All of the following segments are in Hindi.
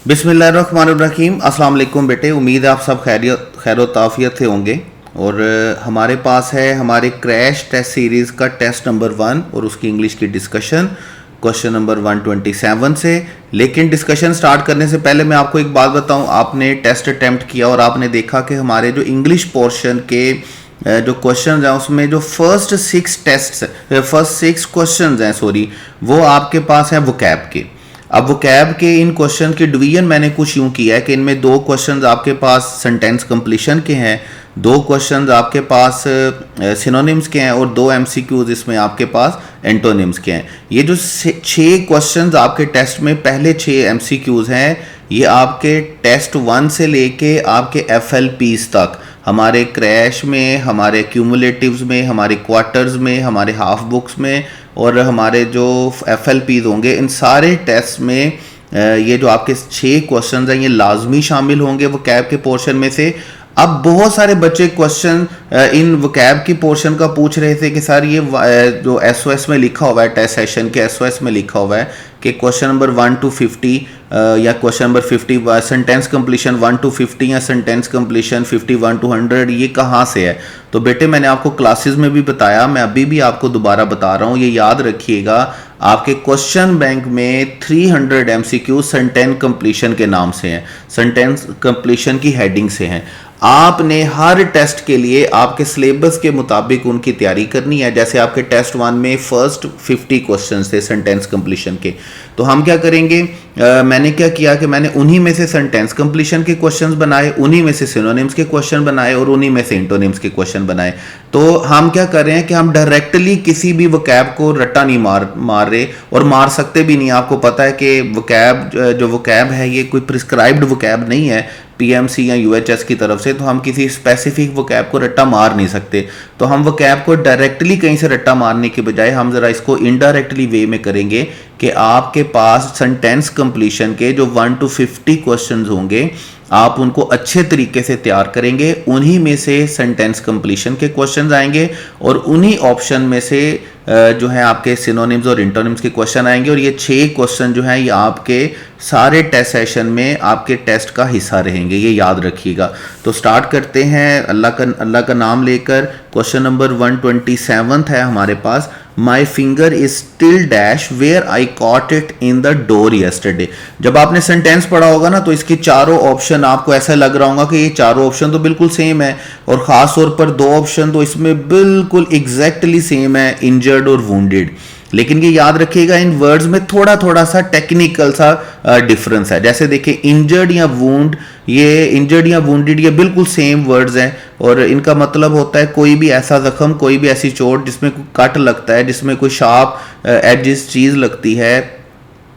बिस्मिल्लाहिर्रहमानिर्रहीम। अस्सलाम वालेकुम बेटे, उम्मीद है आप सब खैर ताफ़ियत से होंगे। और हमारे पास है हमारे क्रैश टेस्ट सीरीज़ का टेस्ट नंबर 1 और उसकी इंग्लिश की डिस्कशन क्वेश्चन नंबर 127 से। लेकिन डिस्कशन स्टार्ट करने से पहले मैं आपको एक बात बताऊं, आपने टेस्ट अटैम्प्ट किया और आपने देखा कि हमारे जो इंग्लिश पोर्शन के जो क्वेश्चन हैं उसमें जो फर्स्ट सिक्स क्वेश्चन हैं वो आपके पास हैं वोकैब के। अब वोकैब के इन क्वेश्चन की डिवीजन मैंने कुछ यूं किया है कि इनमें 2 क्वेश्चंस आपके पास सेंटेंस कंप्लीशन के हैं, 2 क्वेश्चंस आपके पास सिनोनिम्स के हैं और 2 एमसीक्यूज इसमें आपके पास एंटोनिम्स के हैं। ये जो 6 क्वेश्चंस आपके टेस्ट में पहले 6 एमसीक्यूज हैं, ये आपके टेस्ट 1 से लेके आपके एफएलपीज तक हमारे क्रैश में, हमारे क्यूमुलेटिव्स में, हमारे क्वार्टर्स में, हमारे हाफ बुक्स में और हमारे जो एफएलपीज होंगे, इन सारे टेस्ट में ये जो आपके 6 क्वेश्चन हैं ये लाजमी शामिल होंगे वोकैब के पोर्शन में से। अब बहुत सारे बच्चे क्वेश्चन इन वोकैब की पोर्शन का पूछ रहे थे कि सर ये जो एसओएस में लिखा हुआ है, टेस्ट सेशन के एसओएस में लिखा हुआ है कि क्वेश्चन नंबर 1 to 50 या question number 50 sentence completion 1 to 50 या सेंटेंस कंप्लीशन 51 to 100 ये कहाँ से है। तो बेटे मैंने आपको क्लासेस में भी बताया, मैं अभी भी आपको दोबारा बता रहा हूँ, ये याद रखिएगा। आपके क्वेश्चन बैंक में 300 एमसीक्यू सेंटेंस कंप्लीशन के नाम से हैं, सेंटेंस कंप्लीशन की हेडिंग से हैं। आपने हर टेस्ट के लिए आपके सिलेबस के मुताबिक उनकी तैयारी करनी है। जैसे आपके टेस्ट 1 में फर्स्ट 50 क्वेश्चंस थे सेंटेंस कंप्लीशन के, तो हम क्या करेंगे, मैंने क्या किया कि मैंने उन्हीं में से सेंटेंस कंप्लीशन के क्वेश्चंस बनाए, उन्हीं में से सिनोनिम्स के क्वेश्चन बनाए और उन्हीं में से एंटोनिम्स के क्वेश्चन बनाए। तो हम क्या कर रहे हैं कि हम डायरेक्टली किसी भी वोकैब को रट्टा नहीं मार रहे और मार सकते भी नहीं। आपको पता है कि वोकैब जो वोकैब है ये कोई प्रिस्क्राइब्ड वोकैब नहीं है पीएमसी या यूएचएस की तरफ से, तो हम किसी स्पेसिफिक वोकैब को रट्टा मार नहीं सकते। तो हम वोकैब को डायरेक्टली कहीं से रट्टा मारने के बजाय हम जरा इसको इनडायरेक्टली वे में करेंगे कि आपके पास सेंटेंस कंप्लीशन के जो 1 to 50 क्वेश्चंस होंगे आप उनको अच्छे तरीके से तैयार करेंगे, उन्हीं में से सेंटेंस कंप्लीशन के क्वेश्चंस आएंगे और उन्हीं ऑप्शन में से जो है आपके सिनोनिम्स और एंटोनिम्स के क्वेश्चन आएंगे। और ये 6 क्वेश्चन जो हैं ये आपके सारे टेस्ट सेशन में आपके टेस्ट का हिस्सा रहेंगे, ये याद रखिएगा। तो स्टार्ट करते हैं अल्लाह का नाम लेकर। क्वेश्चन नंबर 127 है हमारे पास, my finger is still dash where I caught it in the door yesterday. जब आपने सेंटेंस पढ़ा होगा ना तो इसके चारों ऑप्शन आपको ऐसा लग रहा होगा कि ये चारों ऑप्शन तो बिल्कुल सेम है और खास तौर पर 2 ऑप्शन तो इसमें बिल्कुल एग्जैक्टली सेम है, इंजर्ड और वुंडेड। लेकिन ये याद रखिएगा इन वर्ड्स में थोड़ा थोड़ा सा टेक्निकल सा डिफरेंस है। जैसे देखिए इंजर्ड या वुंड, ये इंजर्ड या वुंडेड ये बिल्कुल सेम वर्ड्स हैं और इनका मतलब होता है कोई भी ऐसा जख्म, कोई भी ऐसी चोट जिसमें कोई कट लगता है, जिसमें कोई शार्प एजिस चीज लगती है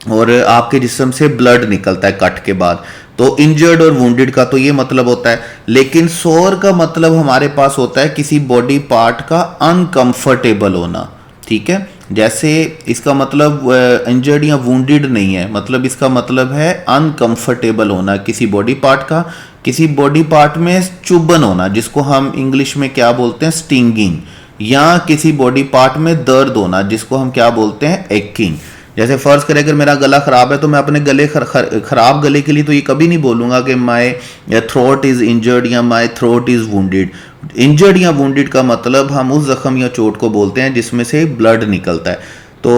और आपके जिस्म से ब्लड निकलता है कट के बाद। तो इंजर्ड और वुंडेड का तो ये मतलब होता है। लेकिन सोर का मतलब हमारे पास होता है किसी बॉडी पार्ट का अनकंफर्टेबल होना, ठीक है। जैसे इसका मतलब इंजर्ड या वुंडेड नहीं है, मतलब इसका मतलब है अनकंफर्टेबल होना किसी बॉडी पार्ट का, किसी बॉडी पार्ट में चुभन होना जिसको हम इंग्लिश में क्या बोलते हैं स्टिंगिंग, या किसी बॉडी पार्ट में दर्द होना जिसको हम क्या बोलते हैं एक्किंग। जैसे फर्ज करें अगर मेरा गला खराब है तो मैं अपने गले खराब गले के लिए तो ये कभी नहीं बोलूंगा कि माई थ्रोट इज इंजर्ड या my throat is wounded. Injured या वुंडेड का मतलब हम उस जख्म या चोट को बोलते हैं जिसमें से ब्लड निकलता है। तो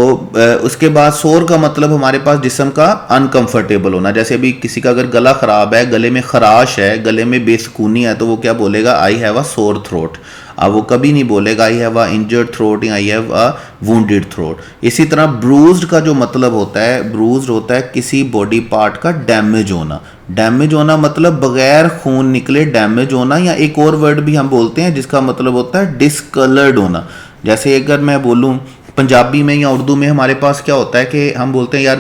उसके बाद सोर का मतलब हमारे पास जिस्म का अनकंफर्टेबल होना। जैसे अभी किसी का अगर गला खराब है, गले में खराश है, गले में बेसुकूनी है, तो वो क्या बोलेगा, I have a sore throat. अब वो कभी नहीं बोलेगा I have a injured throat या I have a wounded throat. इसी तरह ब्रूज्ड का जो मतलब होता है, ब्रूज्ड होता है किसी बॉडी पार्ट का डैमेज होना। डैमेज होना मतलब बगैर खून निकले डैमेज होना, या एक और वर्ड भी हम बोलते हैं जिसका मतलब होता है डिसकलर्ड होना। जैसे अगर मैं बोलूं पंजाबी में या उर्दू में हमारे पास क्या होता है कि हम बोलते हैं यार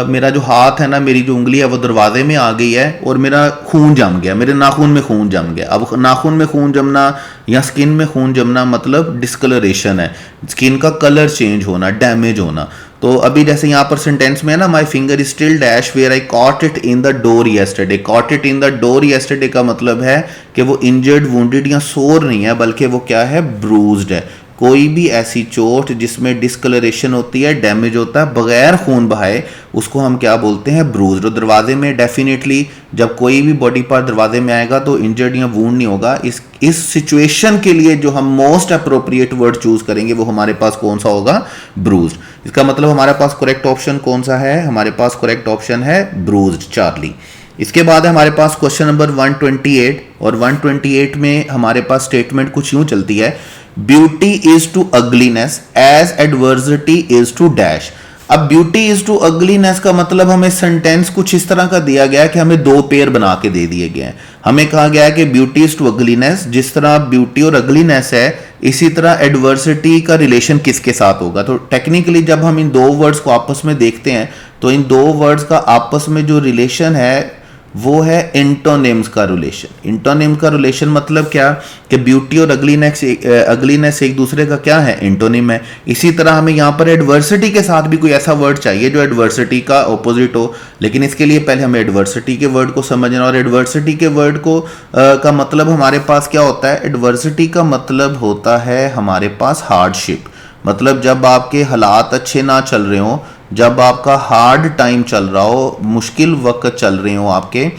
मेरा जो हाथ है ना, मेरी जो उंगली है वो दरवाजे में आ गई है और मेरा खून जम गया, मेरे नाखून में खून जम गया। अब नाखून में खून जमना या स्किन में खून जमना मतलब डिस्कलरेशन है, स्किन का कलर चेंज होना, डैमेज होना। तो अभी जैसे यहाँ पर सेंटेंस में है ना, my finger is still dash where I caught it in the door yesterday. Caught it in the door yesterday का मतलब है कि वो इंजर्ड वुंडेड या सोर नहीं है, बल्कि वो क्या है, ब्रूज्ड है। कोई भी ऐसी चोट जिसमें डिस्कलरेशन होती है, डैमेज होता है बगैर खून बहाए, उसको हम क्या बोलते हैं? ब्रूज। और दरवाजे में डेफिनेटली जब कोई भी बॉडी पार्ट दरवाजे में आएगा तो इंजर्ड या वूंड नहीं होगा। इस सिचुएशन के लिए जो हम मोस्ट अप्रोप्रिएट वर्ड चूज करेंगे वो हमारे पास कौन सा होगा? ब्रूज्ड। इसका मतलब हमारे पास करेक्ट ऑप्शन कौन सा है? हमारे पास करेक्ट ऑप्शन है ब्रूज्ड, चार्ली। इसके बाद है हमारे पास क्वेश्चन नंबर 128, और 128 में हमारे पास स्टेटमेंट कुछ यूं चलती है, beauty is to ugliness as adversity is to dash. अब ब्यूटी इज टू अगलीनेस का मतलब हमें सेंटेंस कुछ इस तरह का दिया गया है कि हमें दो पेयर बना के दे दिए गए हैं। हमें कहा गया है कि ब्यूटी इज टू अगलीनेस, जिस तरह ब्यूटी और अगलीनेस है इसी तरह एडवर्सिटी का रिलेशन किसके साथ होगा। तो टेक्निकली जब हम इन दो वर्ड्स को आपस में देखते हैं तो इन दो वर्ड्स का आपस में जो रिलेशन है वो है इंटोनिम्स का रिलेशन। इंटोनिम्स का रिलेशन मतलब क्या कि ब्यूटी और अगलीनेस एक दूसरे का क्या है? इंटोनिम है। इसी तरह हमें यहाँ पर एडवर्सिटी के साथ भी कोई ऐसा वर्ड चाहिए जो एडवर्सिटी का ऑपोजिट हो, लेकिन इसके लिए पहले हमें एडवर्सिटी के वर्ड को समझना। और एडवर्सिटी के वर्ड को का मतलब हमारे पास क्या होता है? एडवर्सिटी का मतलब होता है हमारे पास हार्डशिप। मतलब जब आपके हालात अच्छे ना चल रहे हो, जब आपका हार्ड टाइम चल रहा हो, मुश्किल वक्त चल रहे हो आपके,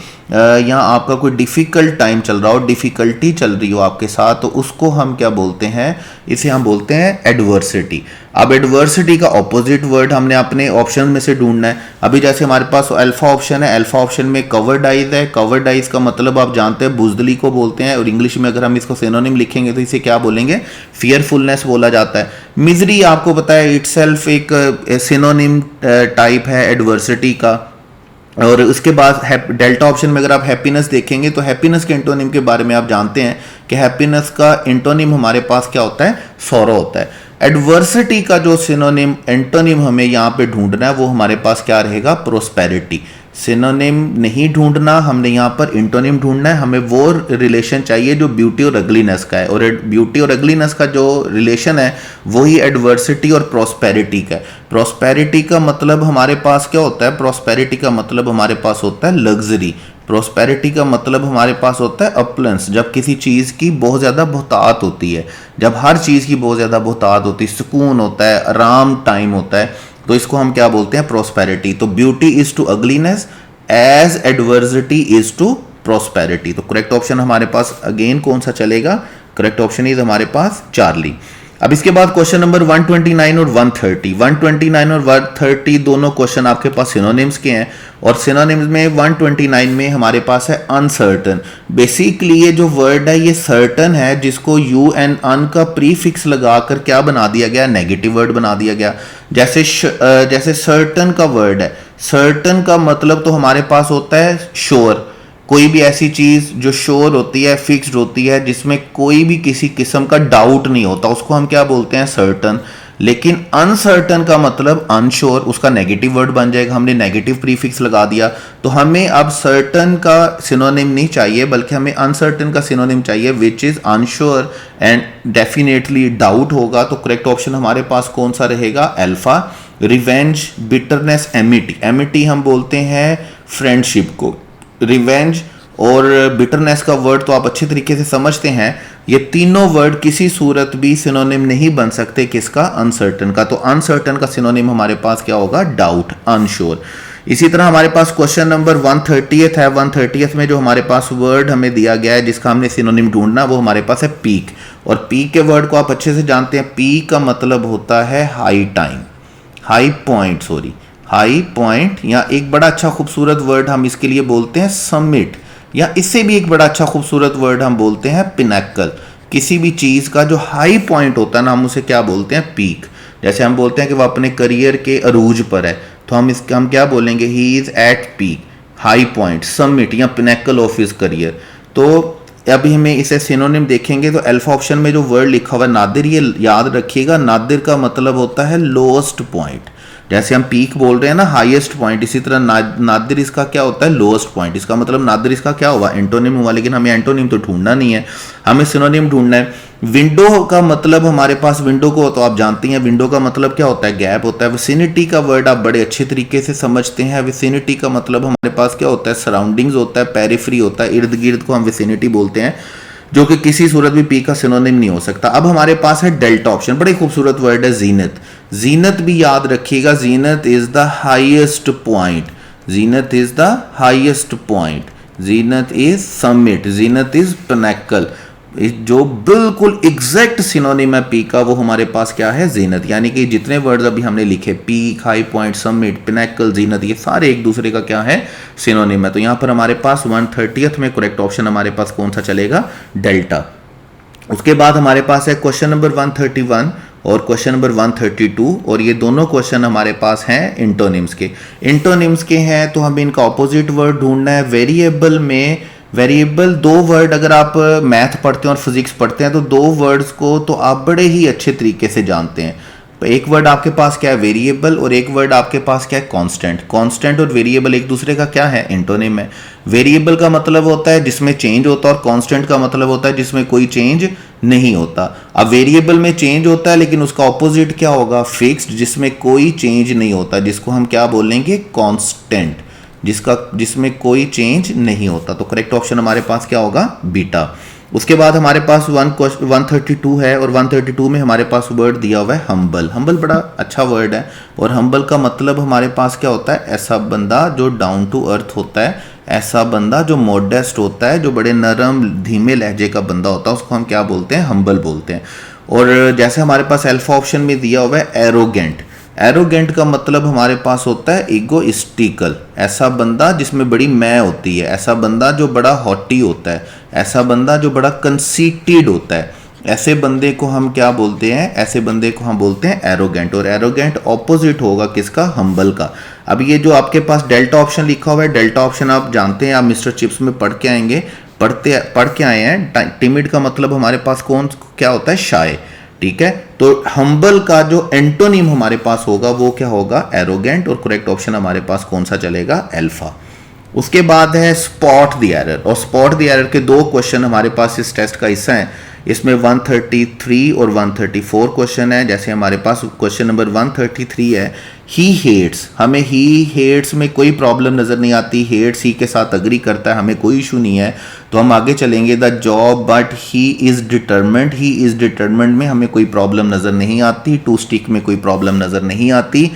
या आपका कोई डिफ़िकल्ट टाइम चल रहा हो, डिफ़िकल्टी चल रही हो आपके साथ, तो उसको हम क्या बोलते हैं? इसे हम बोलते हैं एडवर्सिटी। अब एडवर्सिटी का ऑपोजिट वर्ड हमने अपने ऑप्शन में से ढूंढना है। अभी जैसे हमारे पास अल्फा ऑप्शन है, अल्फा ऑप्शन में कवर्ड आइज है। कवर्ड आइज का मतलब आप जानते हैं बुजदली को बोलते हैं, और इंग्लिश में अगर हम इसको सिनोनिम लिखेंगे तो इसे क्या बोलेंगे? फियरफुलनेस बोला जाता है। मिजरी आपको पता है इटसेल्फ एक सिनोनिम टाइप है एडवर्सिटी का। और उसके बाद डेल्टा ऑप्शन में अगर आप हैप्पीनेस देखेंगे तो हैप्पीनेस के इंटोनिम के बारे में आप जानते हैं कि हैप्पीनेस का इंटोनिम हमारे पास क्या होता है? सॉरो होता है। एडवर्सिटी का जो सिनोनिम एंटोनिम हमें यहाँ पे ढूंढना है वो हमारे पास क्या रहेगा? प्रोस्पेरिटी। सिनोनिम नहीं ढूंढना, हमने यहाँ पर इंटोनिम ढूंढना है। हमें वो रिलेशन चाहिए जो ब्यूटी और अगलीनेस का है, और ब्यूटी और अगलीनेस का जो रिलेशन है वही एडवर्सिटी और प्रोस्पेरिटी का है। प्रोस्पेरिटी का मतलब हमारे पास क्या होता है? प्रोस्पेरिटी का मतलब हमारे पास होता है लग्जरी। प्रोस्पेरिटी का मतलब हमारे पास होता है अपलेंस। जब किसी चीज़ की बहुत ज़्यादा बहुतात होती है, जब हर चीज़ की बहुत ज़्यादा बहुतात होती है, सुकून होता है, आराम टाइम होता है, तो इसको हम क्या बोलते हैं? प्रोस्पेरिटी। तो beauty is to ugliness as adversity is to prosperity. तो करेक्ट ऑप्शन हमारे पास अगेन कौन सा चलेगा? करेक्ट ऑप्शन इज हमारे पास चार्ली। अब इसके बाद क्वेश्चन नंबर 129 और 130। 129 और 130 दोनों क्वेश्चन आपके पास सिनोनिम्स के हैं, और सिनोनिम्स में 129 में हमारे पास है अनसर्टन। बेसिकली ये जो वर्ड है ये सर्टन है, जिसको यू एंड अन का प्रीफिक्स लगाकर क्या बना दिया गया? नेगेटिव वर्ड बना दिया गया। जैसे सर्टन का वर्ड है, सर्टन का मतलब तो हमारे पास होता है श्योर। कोई भी ऐसी चीज जो श्योर होती है, फिक्स्ड होती है, जिसमें कोई भी किसी किस्म का डाउट नहीं होता, उसको हम क्या बोलते हैं? सर्टन। लेकिन अनसर्टन का मतलब अनश्योर, उसका नेगेटिव वर्ड बन जाएगा। हमने नेगेटिव प्रीफिक्स लगा दिया, तो हमें अब सर्टन का सिनोनिम नहीं चाहिए, बल्कि हमें अनसर्टन का सिनोनिम चाहिए, which is unsure and definitely doubt होगा। तो करेक्ट ऑप्शन हमारे पास कौन सा रहेगा? Alpha. Revenge, bitterness, Amity. Amity हम बोलते हैं फ्रेंडशिप को। रिवेंज और बिटरनेस का वर्ड तो आप अच्छे तरीके से समझते हैं। ये तीनों वर्ड किसी सूरत भी सिनोनिम नहीं बन सकते किसका? अनसर्टन का। तो अनसर्टन का सिनोनिम हमारे पास क्या होगा? Doubt, unsure. इसी तरह हमारे पास क्वेश्चन नंबर 130 है। 130 में जो हमारे पास वर्ड हमें दिया गया है जिसका हमने सिनोनिम ढूंढना, वो हमारे पास है पीक। और पीक के वर्ड को आप अच्छे से जानते हैं। पीक का मतलब होता है high time, high point, sorry high point. या एक बड़ा अच्छा खूबसूरत वर्ड हम इसके लिए बोलते हैं समिट, या इससे भी एक बड़ा अच्छा खूबसूरत वर्ड हम बोलते हैं पिनैकल। किसी भी चीज़ का जो हाई पॉइंट होता है ना, हम उसे क्या बोलते हैं? पीक। जैसे हम बोलते हैं कि वह अपने करियर के अरूज पर है, तो हम क्या बोलेंगे? He is at peak, high point, summit या पिनैकल ऑफ हिज करियर। तो अभी हमें इसे सिनोनिम देखेंगे तो अल्फा ऑप्शन में जो वर्ड लिखा हुआ है नादिर, ये याद रखिएगा, नादिर का मतलब होता है लोएस्ट पॉइंट। जैसे हम पीक बोल रहे हैं ना, हाईएस्ट पॉइंट, इसी तरह नादिर इसका क्या होता है? Lowest point. इसका मतलब नादिर इसका क्या हुआ? एंटोनिम हुआ। लेकिन हमें एंटोनिम तो ढूंढना नहीं है, हमें सिनोनिम ढूंढना है। विंडो का मतलब हमारे पास, विंडो को तो आप जानती हैं, विंडो का मतलब क्या होता है? गैप होता है। विसिनिटी का वर्ड आप बड़े अच्छे तरीके से समझते हैं। विसिनिटी का मतलब हमारे पास क्या होता है? सराउंडिंग्स होता है, पेरिफेरी होता है, इर्द गिर्द को हम विसिनिटी बोलते हैं। जो कि किसी सूरत में पी का सिनोनिम नहीं हो सकता। अब हमारे पास है डेल्टा ऑप्शन, बड़ी खूबसूरत वर्ड है जीनत। जीनत भी याद रखिएगा, zenith is the highest point, zenith is the highest point, zenith is summit, zenith is pinnacle. जो बिल्कुल एग्जैक्ट सिनोनिम है पी का वो हमारे पास क्या है, जीनत। यानी कि जितने वर्ड्स अभी हमने लिखे, peak, high point, summit, pinnacle, zenith, ये सारे एक दूसरे का क्या है, सिनोनिम है। तो यहां पर हमारे पास 130th में करेक्ट ऑप्शन हमारे पास कौन सा चलेगा, डेल्टा। उसके बाद हमारे पास है क्वेश्चन नंबर 131 और क्वेश्चन नंबर 132, और ये दोनों क्वेश्चन हमारे पास हैं इंटोनिम्स के। इंटोनिम्स के हैं तो हमें इनका ऑपोजिट वर्ड ढूंढना है। वेरिएबल में, वेरिएबल दो वर्ड, अगर आप मैथ पढ़ते हैं और फिजिक्स पढ़ते हैं तो दो वर्ड्स को तो आप बड़े ही अच्छे तरीके से जानते हैं। एक वर्ड आपके पास क्या है, वेरिएबल, और एक वर्ड आपके पास क्या है, कांस्टेंट। कांस्टेंट और वेरिएबल एक दूसरे का क्या है, इंटोनिम है। वेरिएबल का मतलब होता है जिसमें चेंज होता है, और कांस्टेंट का मतलब होता है जिसमें कोई चेंज नहीं होता। अब वेरिएबल में चेंज होता है लेकिन उसका ऑपोजिट क्या होगा, फिक्स्ड, जिसमें कोई चेंज नहीं होता, जिसको हम क्या बोलेंगे, कांस्टेंट, जिसमें कोई चेंज नहीं होता। तो करेक्ट ऑप्शन हमारे पास क्या होगा, बीटा। उसके बाद हमारे पास 132 है, और 132 में हमारे पास वर्ड दिया हुआ है हम्बल। हम्बल बड़ा अच्छा वर्ड है, और हम्बल का मतलब हमारे पास क्या होता है, ऐसा बंदा जो डाउन टू अर्थ होता है, ऐसा बंदा जो मॉडेस्ट होता है, जो बड़े नरम धीमे लहजे का बंदा होता है, उसको हम क्या बोलते हैं, हम्बल बोलते हैं। और जैसे हमारे पास अल्फा ऑप्शन में दिया हुआ है एरोगेंट। एरोगेंट का मतलब हमारे पास होता है ईगोइस्टिकल, ऐसा बंदा जिसमें बड़ी मैं होती है, ऐसा बंदा जो बड़ा हॉटी होता है, ऐसा बंदा जो बड़ा कंसीटेड होता है, ऐसे बंदे को हम क्या बोलते हैं, ऐसे बंदे को हम बोलते हैं एरोगेंट। और एरोगेंट ऑपोजिट होगा किसका, हम्बल का। अब ये जो आपके पास डेल्टा ऑप्शन लिखा हुआ है, डेल्टा ऑप्शन आप जानते हैं, आप मिस्टर चिप्स में पढ़ के आएंगे, पढ़ के आए हैं। टिमिड का मतलब हमारे पास कौन क्या होता है, शाय, ठीक है। तो हम्बल का जो एंटोनिम हमारे पास होगा वो क्या होगा, एरोगेंट, और करेक्ट ऑप्शन हमारे पास कौन सा चलेगा, अल्फा। उसके बाद है स्पॉट द एरर, और स्पॉट द एरर के दो क्वेश्चन हमारे पास इस टेस्ट का हिस्सा है। इसमें 133 और 134 क्वेश्चन है। जैसे हमारे पास क्वेश्चन नंबर 133 है, ही हेट्स, हमें ही हेट्स में कोई प्रॉब्लम नजर नहीं आती, हेट्स ही के साथ अग्री करता है, हमें कोई इशू नहीं है, तो हम आगे चलेंगे। The job but he is determent, he is determent में हमें कोई प्रॉब्लम नजर नहीं आती, टू स्टिक में कोई प्रॉब्लम नजर नहीं आती,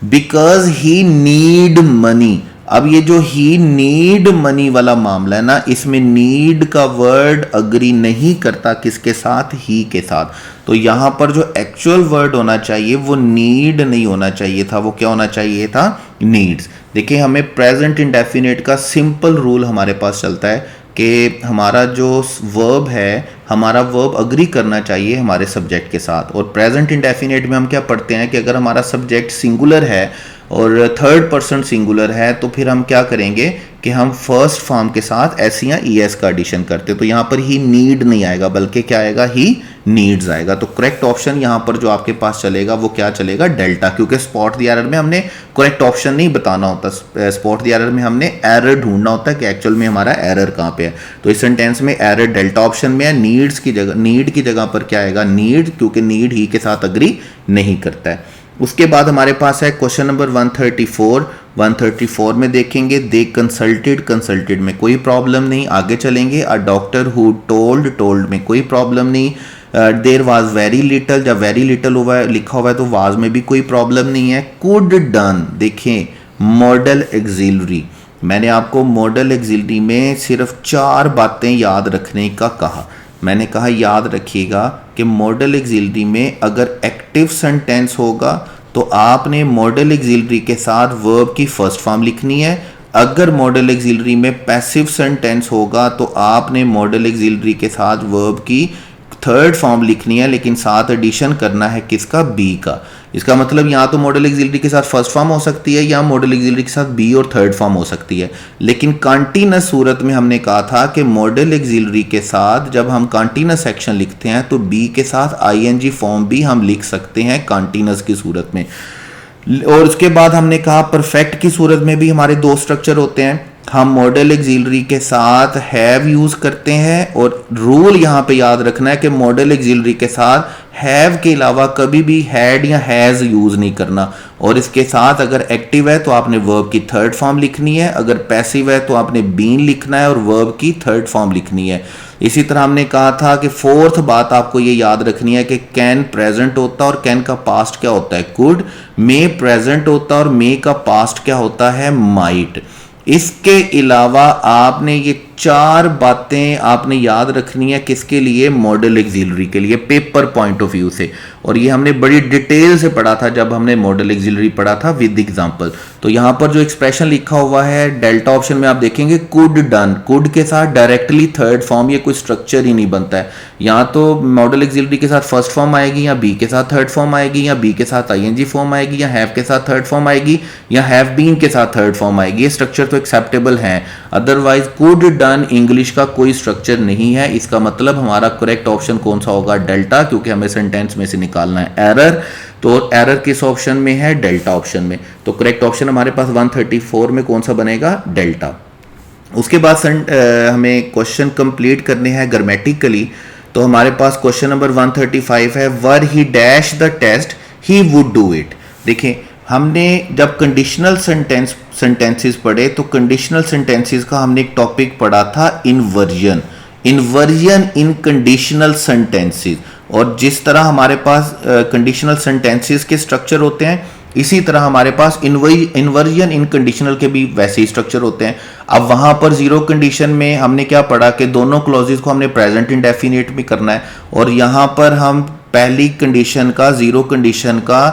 बिकॉज ही नीड मनी। अब ये जो ही नीड मनी वाला मामला है ना, इसमें नीड का वर्ड अग्री नहीं करता किसके साथ, ही के साथ। तो यहां पर जो एक्चुअल वर्ड होना चाहिए वो नीड नहीं होना चाहिए था, वो क्या होना चाहिए था, नीड्स। देखिए हमें प्रेजेंट इंडेफिनिट का सिंपल रूल हमारे पास चलता है कि हमारा जो वर्ब है, हमारा वर्ब अग्री करना चाहिए हमारे सब्जेक्ट के साथ। और प्रेजेंट इंडेफिनिट में हम क्या पढ़ते हैं कि अगर हमारा सब्जेक्ट सिंगुलर है और थर्ड पर्सन सिंगुलर है तो फिर हम क्या करेंगे कि हम फर्स्ट फॉर्म के साथ एस या ईएस का एडिशन करते हैं। तो यहाँ पर ही नीड नहीं आएगा बल्कि क्या आएगा, ही नीड्स आएगा। तो करेक्ट ऑप्शन यहाँ पर जो आपके पास चलेगा वो क्या चलेगा, डेल्टा, क्योंकि स्पॉट द एरर में हमने करेक्ट ऑप्शन नहीं बताना होता, स्पॉट द एरर में हमने एरर ढूंढना होता है कि एक्चुअल में हमारा एरर कहाँ पे है। तो इस सेंटेंस में एरर डेल्टा ऑप्शन में है, नीड्स की जगह, नीड की जगह पर क्या आएगा, नीड, क्योंकि नीड ही के साथ अग्री नहीं करता है। उसके बाद हमारे पास है क्वेश्चन नंबर 134 में देखेंगे, दे कंसल्टेड में कोई प्रॉब्लम नहीं, आगे चलेंगे। अ डॉक्टर हु टोल्ड में कोई प्रॉब्लम नहीं। देर वाज वेरी लिटल, जब वेरी लिटल हुआ है लिखा हुआ है तो वाज में भी कोई प्रॉब्लम नहीं है। कुड डन, देखें मॉडल एक्सिलरी, मैंने आपको मॉडल एक्सिलरी में सिर्फ 4 बातें याद रखने का कहा। मैंने कहा याद रखिएगा कि मॉडल एक्सिलरी में अगर एक्टिव सेंटेंस होगा तो आपने मॉडल एक्सिलरी के साथ वर्ब की फर्स्ट फॉर्म लिखनी है। अगर मॉडल एक्सिलरी में पैसिव सेंटेंस होगा तो आपने मॉडल एक्सिलरी के साथ वर्ब की थर्ड फॉर्म लिखनी है, लेकिन साथ एडिशन करना है किसका, बी का। इसका मतलब यहाँ तो मॉडल एक्सिलरी के साथ फर्स्ट फॉर्म हो सकती है या मॉडल एक्सिलरी के साथ बी और थर्ड फॉर्म हो सकती है। लेकिन कॉन्टिन्यूअस सूरत में हमने कहा था कि मॉडल एक्सिलरी के साथ जब हम कॉन्टिन्यूअस सेक्शन लिखते हैं तो बी के साथ आईएनजी फॉर्म भी हम लिख सकते हैं कॉन्टिन्यूअस की सूरत में। और उसके बाद हमने कहा परफेक्ट की सूरत में भी हमारे 2 स्ट्रक्चर होते हैं। हम मॉडल एक्सिलरी के साथ हैव यूज करते हैं, और रूल यहां पे याद रखना है कि मॉडल एक्सिलरी के साथ हैव के अलावा कभी भी हैड या हैज यूज नहीं करना। और इसके साथ अगर एक्टिव है तो आपने वर्ब की थर्ड फॉर्म लिखनी है, अगर पैसिव है तो आपने बीन लिखना है और वर्ब की थर्ड फॉर्म लिखनी है। इसी तरह हमने कहा था कि फोर्थ बात आपको ये याद रखनी है कि कैन प्रेजेंट होता है और कैन का पास्ट क्या होता है, कुड। मे प्रेजेंट होता है और मे का पास्ट क्या होता है, माइट। इसके अलावा आपने ये 4 बातें आपने याद रखनी है किसके लिए, मॉडल एक्सिलरी के लिए, पेपर पॉइंट ऑफ व्यू से। और ये हमने बड़ी डिटेल से पढ़ा था जब हमने मॉडल एक्सिलरी पढ़ा था विद एग्जांपल। तो यहां पर जो एक्सप्रेशन लिखा हुआ है डेल्टा ऑप्शन में आप देखेंगे कुड डन, कुड के साथ डायरेक्टली थर्ड फॉर्म, ये कोई स्ट्रक्चर ही नहीं बनता है। यहां तो मॉडल एक्सिलरी के साथ फर्स्ट फॉर्म आएगी, या बी के साथ थर्ड फॉर्म आएगी, या बी के साथ आईएनजी फॉर्म आएगी, या हैव के साथ थर्ड फॉर्म आएगी, या हैव बीन के साथ थर्ड फॉर्म आएगी। ये स्ट्रक्चर तो एक्सेप्टेबल है, अदरवाइज कुड डन इंग्लिश का कोई स्ट्रक्चर नहीं है। इसका मतलब हमारा करेक्ट ऑप्शन कौन सा होगा, डेल्टा, क्योंकि हमें सेंटेंस में से निकालना है एरर। तो एरर किस ऑप्शन में है, डेल्टा ऑप्शन में। तो करेक्ट ऑप्शन हमारे पास 134 में कौन सा बनेगा, डेल्टा। उसके बाद हमें क्वेश्चन कंप्लीट करने हैं ग्रामेटिकली। तो हमारे पास क्वेश्चन नंबर 135 है, were he dash the test he would do it. देखिए हमने जब कंडीशनल सेंटेंसेस पढ़े तो कंडीशनल सेंटेंसेस का हमने एक टॉपिक पढ़ा था इन्वर्जन, इन्वर्जन इन कंडीशनल सेंटेंसेस। और जिस तरह हमारे पास कंडीशनल सेंटेंसेस के स्ट्रक्चर होते हैं, इसी तरह हमारे पास इन्वर्जन इन कंडीशनल के भी वैसे ही स्ट्रक्चर होते हैं। अब वहां पर जीरो कंडीशन में हमने क्या पढ़ा कि दोनों क्लॉजेस को हमने प्रेजेंट इंडेफिनिट में करना है, और यहां पर हम पहली कंडीशन का जीरो कंडीशन का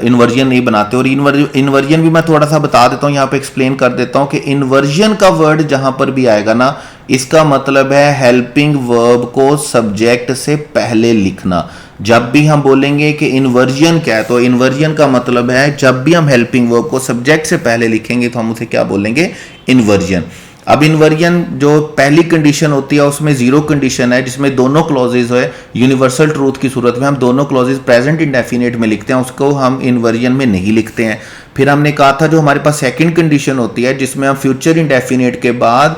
इन्वर्जन नहीं बनाते। और इन्वर्जन भी मैं थोड़ा सा बता देता हूं, यहां पे एक्सप्लेन कर देता हूं कि इन्वर्जन का वर्ड जहां पर भी आएगा ना, इसका मतलब है हेल्पिंग वर्ब को सब्जेक्ट से पहले लिखना। जब भी हम बोलेंगे कि इन्वर्जन क्या है, तो इन्वर्जन का मतलब है जब भी हम हेल्पिंग वर्ब को सब्जेक्ट से पहले लिखेंगे तो हम उसे क्या बोलेंगे, इन्वर्जन। अब इन्वर्जन जो पहली कंडीशन होती है उसमें जीरो कंडीशन है, जिसमें दोनों क्लॉजेज है, यूनिवर्सल ट्रूथ की सूरत में हम दोनों क्लॉजेज प्रेजेंट इंडेफिनिट में लिखते हैं, उसको हम इन्वर्जन में नहीं लिखते हैं। फिर हमने कहा था जो हमारे पास सेकंड कंडीशन होती है, जिसमें हम फ्यूचर इंडेफिनिट के बाद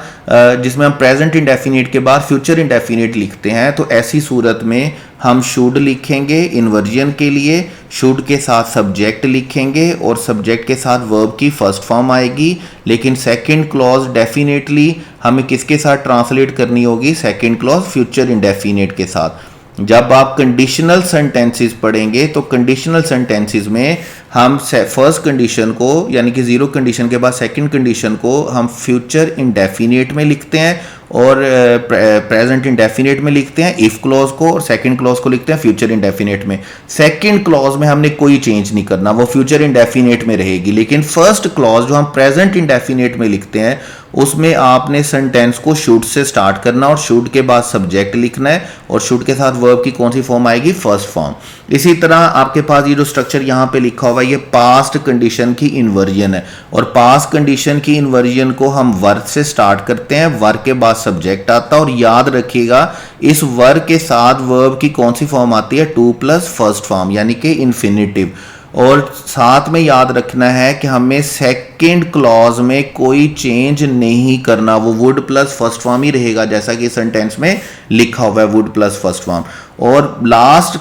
जिसमें हम प्रेजेंट इंडेफिनिट के बाद फ्यूचर इंडेफिनिट लिखते हैं, तो ऐसी सूरत में हम शुड लिखेंगे इन्वर्जन के लिए, शुड के साथ सब्जेक्ट लिखेंगे और सब्जेक्ट के साथ वर्ब की फर्स्ट फॉर्म आएगी। लेकिन सेकंड क्लॉज डेफिनेटली हमें किसके साथ ट्रांसलेट करनी होगी, सेकंड क्लॉज फ्यूचर इंडेफिनिट के साथ। जब आप कंडीशनल सेंटेंसेस पढ़ेंगे तो कंडीशनल सेंटेंसेस में हम फर्स्ट कंडीशन को यानी कि जीरो कंडीशन के बाद सेकंड कंडीशन को हम फ्यूचर इंडेफिनिट में लिखते हैं और प्रेजेंट इंडेफिनिट में लिखते हैं इफ क्लॉज को, और सेकंड क्लॉज को लिखते हैं फ्यूचर इंडेफिनिट में। सेकंड क्लॉज में हमने कोई चेंज नहीं करना, वो फ्यूचर इंडेफिनिट में रहेगी। लेकिन फर्स्ट क्लॉज जो हम प्रेजेंट इंडेफिनिट में लिखते हैं उसमें आपने सेंटेंस को शुड से स्टार्ट करना और शुड के बाद सब्जेक्ट लिखना है, और शुड के साथ वर्ब की कौन सी फॉर्म आएगी, फर्स्ट फॉर्म। इसी तरह आपके पास ये जो स्ट्रक्चर यहां पे लिखा हुआ है, ये पास्ट कंडीशन की इन्वर्जन है, और पास्ट कंडीशन की इन्वर्जन को हम वर्ब से स्टार्ट करते हैं, वर्ब के बाद सब्जेक्ट आता है। और याद रखिएगा इस वर्ब के साथ वर्ब की कौन सी फॉर्म आती है, टू प्लस फर्स्ट फॉर्म यानी कि इन्फिनिटिव। और साथ में याद रखना है कि हमें सेकंड क्लॉज में कोई चेंज नहीं करना, वो वुड प्लस फर्स्ट फॉर्म ही रहेगा जैसा कि सेंटेंस में लिखा हुआ है, वुड प्लस फर्स्ट फॉर्म। और लास्ट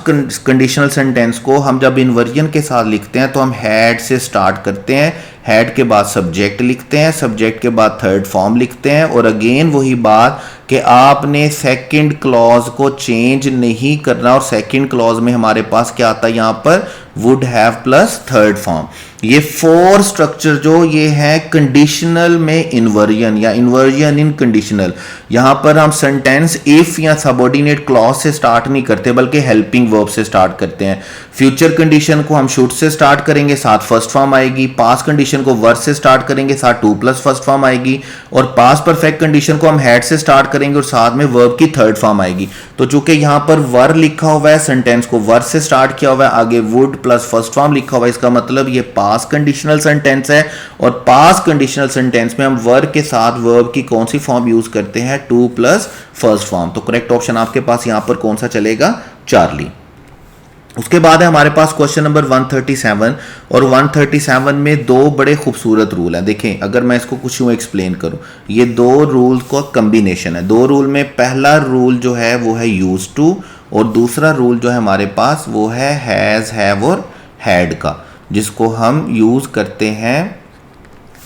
कंडीशनल सेंटेंस को हम जब इन्वर्जन के साथ लिखते हैं तो हम हैड से स्टार्ट करते हैं, हैड के बाद सब्जेक्ट लिखते हैं, सब्जेक्ट के बाद थर्ड फॉर्म लिखते हैं। और अगेन वही बात कि आपने सेकंड क्लॉज को चेंज नहीं करना, और सेकंड क्लॉज में हमारे पास क्या आता है, यहां पर would have plus third form. ये 4 स्ट्रक्चर जो ये है कंडीशनल में इन्वर्जन या इन्वर्जन इन कंडीशनल। यहां पर हम सेंटेंस इफ या सबऑर्डिनेट क्लॉज से स्टार्ट नहीं करते बल्कि हेल्पिंग वर्ब से स्टार्ट करते हैं। फ्यूचर कंडीशन को हम शुड से स्टार्ट करेंगे, साथ फर्स्ट फॉर्म आएगी। पास्ट कंडीशन को वर्ब से स्टार्ट करेंगे, साथ टू प्लस फर्स्ट फॉर्म आएगी। और पास्ट परफेक्ट कंडीशन को हम हैड से स्टार्ट करेंगे और साथ में वर्ब की थर्ड फॉर्म आएगी। तो चूंकि यहां पर वर्ब लिखा हुआ है, सेंटेंस को वर्ब से स्टार्ट किया हुआ है, आगे वुड प्लस फर्स्ट फॉर्म लिखा हुआ है, इसका मतलब ये पास्ट कंडीशनल सेंटेंस है। और पास्ट कंडीशनल सेंटेंस में हम वर्ब के साथ वर्ब की कौन सी फॉर्म यूज करते हैं, टू प्लस फर्स्ट फॉर्म। तो करेक्ट ऑप्शन आपके पास यहां पर कौन सा चलेगा, चार्ली। उसके बाद है हमारे पास क्वेश्चन नंबर 137, और 137 में 2 बड़े खूबसूरत रूल हैं। देखें अगर मैं इसको कुछ यूं एक्सप्लेन करूं, ये 2 रूल का कम्बिनेशन है। 2 रूल में पहला रूल जो है वो है यूज टू, और दूसरा रूल जो है हमारे पास वो है हैज, हैव और हैड का, जिसको हम यूज करते हैं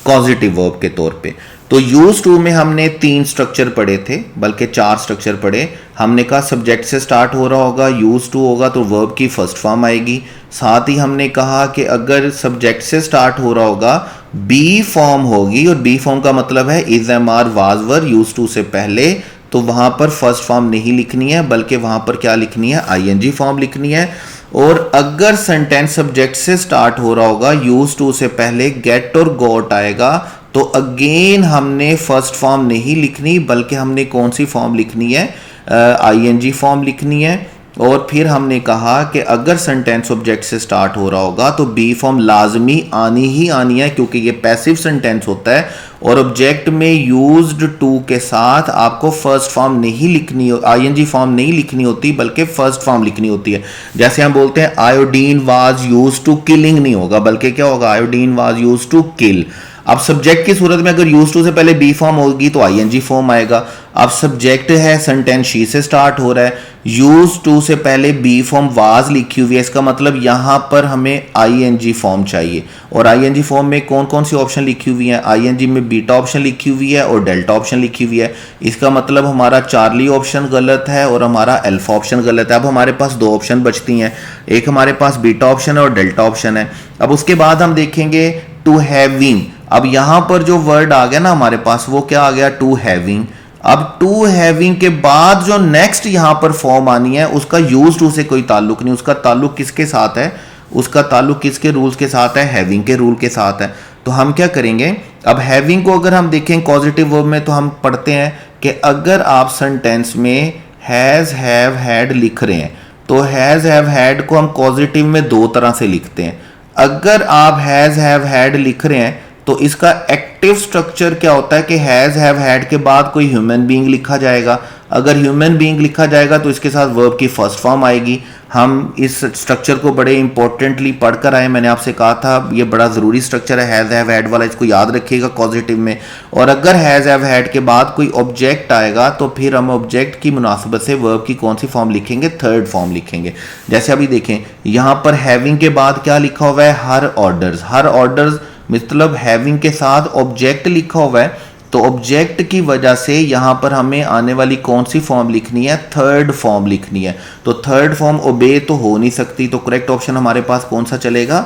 कॉजेटिव वर्ब के तौर पे। तो यूज टू में हमने 3 स्ट्रक्चर पढ़े थे, बल्कि 4 स्ट्रक्चर पढ़े। हमने कहा सब्जेक्ट से स्टार्ट हो रहा होगा, यूज टू होगा तो वर्ब की फर्स्ट फॉर्म आएगी। साथ ही हमने कहा कि अगर सब्जेक्ट से स्टार्ट हो रहा होगा बी फॉर्म होगी, और बी फॉर्म का मतलब है is, am, are, was, were, use to से पहले, तो वहां पर फर्स्ट फॉर्म नहीं लिखनी है, बल्कि वहां पर क्या लिखनी है, आईएनजी फॉर्म लिखनी है। और अगर सेंटेंस सब्जेक्ट से स्टार्ट हो रहा होगा यूज टू से पहले गेट और गोट आएगा, तो अगेन हमने फर्स्ट फॉर्म नहीं लिखनी, बल्कि हमने कौन सी फॉर्म लिखनी है, आईएनजी फॉर्म लिखनी है। और फिर हमने कहा कि अगर सेंटेंस ऑब्जेक्ट से स्टार्ट हो रहा होगा तो बी फॉर्म लाजमी आनी ही आनी है, क्योंकि ये पैसिव सेंटेंस होता है और ऑब्जेक्ट में यूज्ड टू के साथ आपको फर्स्ट फॉर्म नहीं लिखनी, आईएनजी फॉर्म नहीं लिखनी होती, बल्कि फर्स्ट फॉर्म लिखनी होती है। जैसे हम बोलते हैं iodine was used to killing, नहीं होगा, बल्कि क्या होगा, iodine was used to kill. अब सब्जेक्ट की सूरत में अगर यूज टू से पहले बी फॉर्म होगी तो आईएनजी फॉर्म आएगा। अब सब्जेक्ट है, सेंटेंस शी से स्टार्ट हो रहा है, यूज टू से पहले बी फॉर्म वाज लिखी हुई है, इसका मतलब यहां पर हमें आईएनजी फॉर्म चाहिए। और आईएनजी फॉर्म में कौन कौन सी ऑप्शन लिखी हुई है, आईएनजी में बीटा ऑप्शन लिखी हुई है और डेल्टा ऑप्शन लिखी हुई है। इसका मतलब हमारा चार्ली ऑप्शन गलत है और हमारा अल्फा ऑप्शन गलत है। अब हमारे पास 2 ऑप्शन बचती हैं, एक हमारे पास बीटा ऑप्शन है और डेल्टा ऑप्शन है। अब उसके बाद हम देखेंगे टू हैविंग। अब यहां पर जो वर्ड आ गया ना हमारे पास, वो क्या आ गया, टू हैविंग। अब टू हैविंग के बाद जो नेक्स्ट यहां पर फॉर्म आनी है उसका यूज टू से कोई ताल्लुक नहीं, उसका ताल्लुक किसके साथ है, उसका ताल्लुक किसके रूल्स के साथ है, हैविंग के रूल के साथ है। तो हम क्या करेंगे, अब हैविंग को अगर हम देखें पॉजिटिव वर्ब में, तो हम पढ़ते हैं कि अगर आप सेंटेंस में हैज, हैव, हैड लिख रहे हैं तो हैज, हैव, हैड को हम पॉजिटिव में 2 तरह से लिखते हैं। अगर आप हैज, हैव, हैड लिख रहे हैं तो इसका एक्टिव स्ट्रक्चर क्या होता है कि हैज, हैव, हैड के बाद कोई ह्यूमन बीइंग लिखा जाएगा। अगर ह्यूमन बीइंग लिखा जाएगा तो इसके साथ वर्ब की फर्स्ट फॉर्म आएगी। हम इस स्ट्रक्चर को बड़े इंपॉर्टेंटली पढ़कर आए, मैंने आपसे कहा था ये बड़ा ज़रूरी स्ट्रक्चर है हैज, हैव, हैड वाला, इसको याद रखिएगा पॉजिटिव में। और अगर हैज, हैव, हैड के बाद कोई ऑब्जेक्ट आएगा तो फिर हम ऑब्जेक्ट की मुनासिबत से वर्ब की कौन सी फॉर्म लिखेंगे, थर्ड फॉर्म लिखेंगे। जैसे अभी देखें यहाँ पर हैविंग के बाद क्या लिखा हुआ है, हर ऑर्डर्स। हर ऑर्डर्स मतलब हैविंग के साथ ऑब्जेक्ट लिखा हुआ है, तो ऑब्जेक्ट की वजह से यहां पर हमें आने वाली कौन सी फॉर्म लिखनी है, थर्ड फॉर्म लिखनी है। तो थर्ड फॉर्म ओबे तो हो नहीं सकती, तो करेक्ट ऑप्शन हमारे पास कौन सा चलेगा,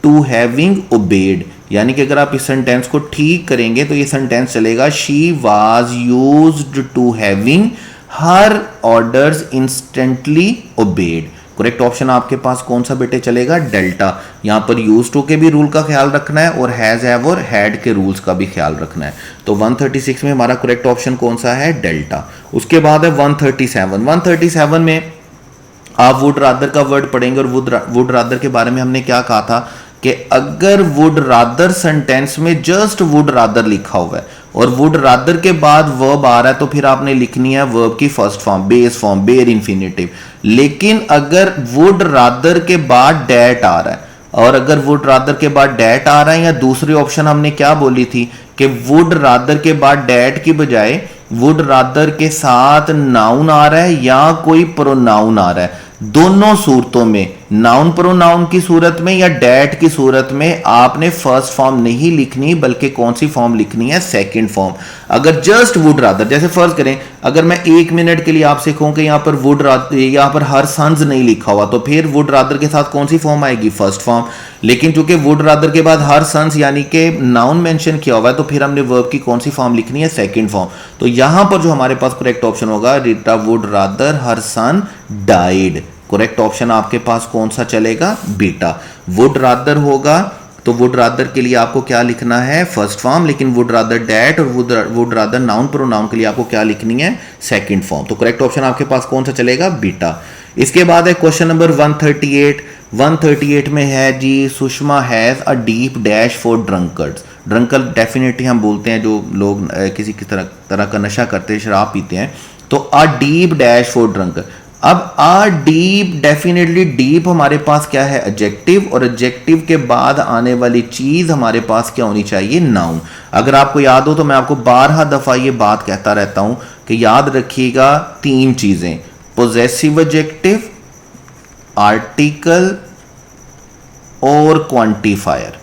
टू हैविंग ओबेड। यानी कि अगर आप इस सेंटेंस को ठीक करेंगे तो ये सेंटेंस चलेगा she was used to having her orders instantly obeyed. Correct option आपके पास कौन सा बेटे चलेगा, डेल्टा। यहां पर यूज टू के भी रूल का ख्याल रखना है और हैज, हैव और हैड के रूल्स का भी ख्याल रखना है। तो 136 में हमारा करेक्ट ऑप्शन कौन सा है, डेल्टा। उसके बाद है 137 में आप वुड रादर का वर्ड पढ़ेंगे और वुड रादर के बारे में हमने क्या कहा था कि अगर वुड रादर सेंटेंस में जस्ट वुड रादर लिखा हुआ है और वुड रादर के बाद वर्ब आ रहा है तो फिर आपने लिखनी है वर्ब की first form, base form, bare infinitive. लेकिन अगर वुड रादर के बाद डैट आ रहा है और अगर वुड रादर के बाद डैट आ रहा है, या दूसरी ऑप्शन हमने क्या बोली थी कि वुड रादर के बाद डैट की बजाय वुड रादर के साथ नाउन आ रहा है या कोई प्रोनाउन आ रहा है, दोनों सूरतों में, नाउन प्रोनाउन की सूरत में या डैट की सूरत में आपने फर्स्ट फॉर्म नहीं लिखनी, बल्कि कौन सी फॉर्म लिखनी है, सेकंड फॉर्म। अगर जस्ट वुड रादर, जैसे फर्ज करें अगर मैं 1 मिनट के लिए आपसे कहूं कि यहां पर वुड रादर, यहां पर हर सन्स नहीं लिखा हुआ, तो फिर वुड रादर के साथ कौन सी फॉर्म आएगी, फर्स्ट फॉर्म। लेकिन चूंकि वुड रादर के बाद हर सन्स यानी कि नाउन मेंशन किया हुआ है, तो फिर हमने वर्ब की कौन सी फॉर्म लिखनी है, सेकंड फॉर्म। तो यहां पर जो हमारे पास करेक्ट ऑप्शन होगा, Rita would rather her son died. Correct option आपके पास कौन सा चलेगा, बीटा। वुड रादर होगा तो वुड रादर के लिए आपको क्या लिखना है, फर्स्ट फॉर्म। लेकिन वुड रादर डैट और वुड रादर नाउन प्रोनाउन के लिए आपको क्या लिखनी है, सेकंड फॉर्म। तो करेक्ट ऑप्शन आपके पास कौन सा चलेगा, बीटा। इसके बाद है क्वेश्चन नंबर 138 में है जी, Sushma has a deep dash for drunkards. Drunkard definitely हम बोलते हैं जो लोग किसी तरह का नशा करते हैं, शराब पीते हैं। तो अ डीप डैश फॉर ड्रंकर्ड। अब अ डीप, डेफिनेटली डीप हमारे पास क्या है, एडजेक्टिव, और एडजेक्टिव के बाद आने वाली चीज हमारे पास क्या होनी चाहिए, नाउन। अगर आपको याद हो तो मैं आपको 12 दफा ये बात कहता रहता हूं कि याद रखिएगा 3 चीजें, पोजेसिव एडजेक्टिव, आर्टिकल और क्वांटिफायर।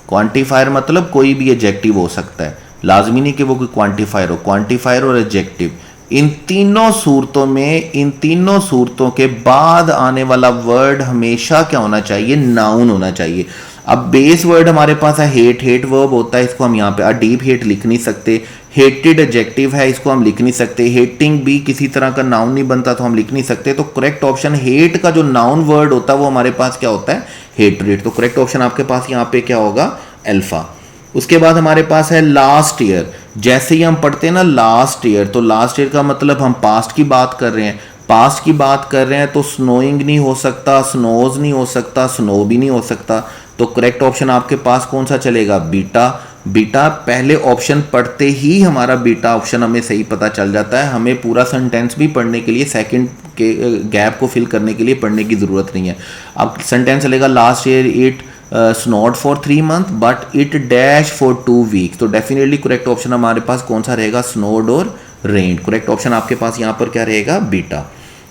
क्वांटिफायर मतलब कोई भी एडजेक्टिव हो सकता है, लाजमी नहीं कि वो कोई क्वांटिफायर हो, क्वांटिफायर और एडजेक्टिव, इन तीनों सूरतों के बाद आने वाला वर्ड हमेशा क्या होना चाहिए, नाउन होना चाहिए। अब बेस वर्ड हमारे पास है हेट, हेट वर्ब होता है, इसको हम यहाँ पे डीप हेट लिख नहीं सकते। हेटेड एडजेक्टिव है, इसको हम लिख नहीं सकते। हेटिंग भी किसी तरह का नाउन नहीं बनता तो हम लिख नहीं सकते। तो करेक्ट ऑप्शन हेट का जो नाउन वर्ड होता है वो हमारे पास क्या होता है, हेटरेट। तो करेक्ट ऑप्शन आपके पास यहाँ पे क्या होगा, अल्फा। उसके बाद हमारे पास है लास्ट ईयर। जैसे ही हम पढ़ते हैं ना लास्ट ईयर, तो लास्ट ईयर का मतलब हम पास्ट की बात कर रहे हैं। पास्ट की बात कर रहे हैं तो स्नोइंग नहीं हो सकता, स्नोज नहीं हो सकता, स्नो भी नहीं हो सकता। तो करेक्ट ऑप्शन आपके पास कौन सा चलेगा, बीटा। बीटा पहले ऑप्शन पढ़ते ही हमारा बीटा ऑप्शन हमें सही पता चल जाता है। हमें पूरा सेंटेंस भी पढ़ने के लिए, सेकंड के गैप को फिल करने के लिए पढ़ने की ज़रूरत नहीं है। अब सेंटेंस चलेगा last year it snowed for 3 months but it dash for 2 weeks। तो डेफिनेटली करेक्ट ऑप्शन हमारे पास कौन सा रहेगा, snowed और rained। करेक्ट ऑप्शन आपके पास यहाँ पर क्या रहेगा, बीटा।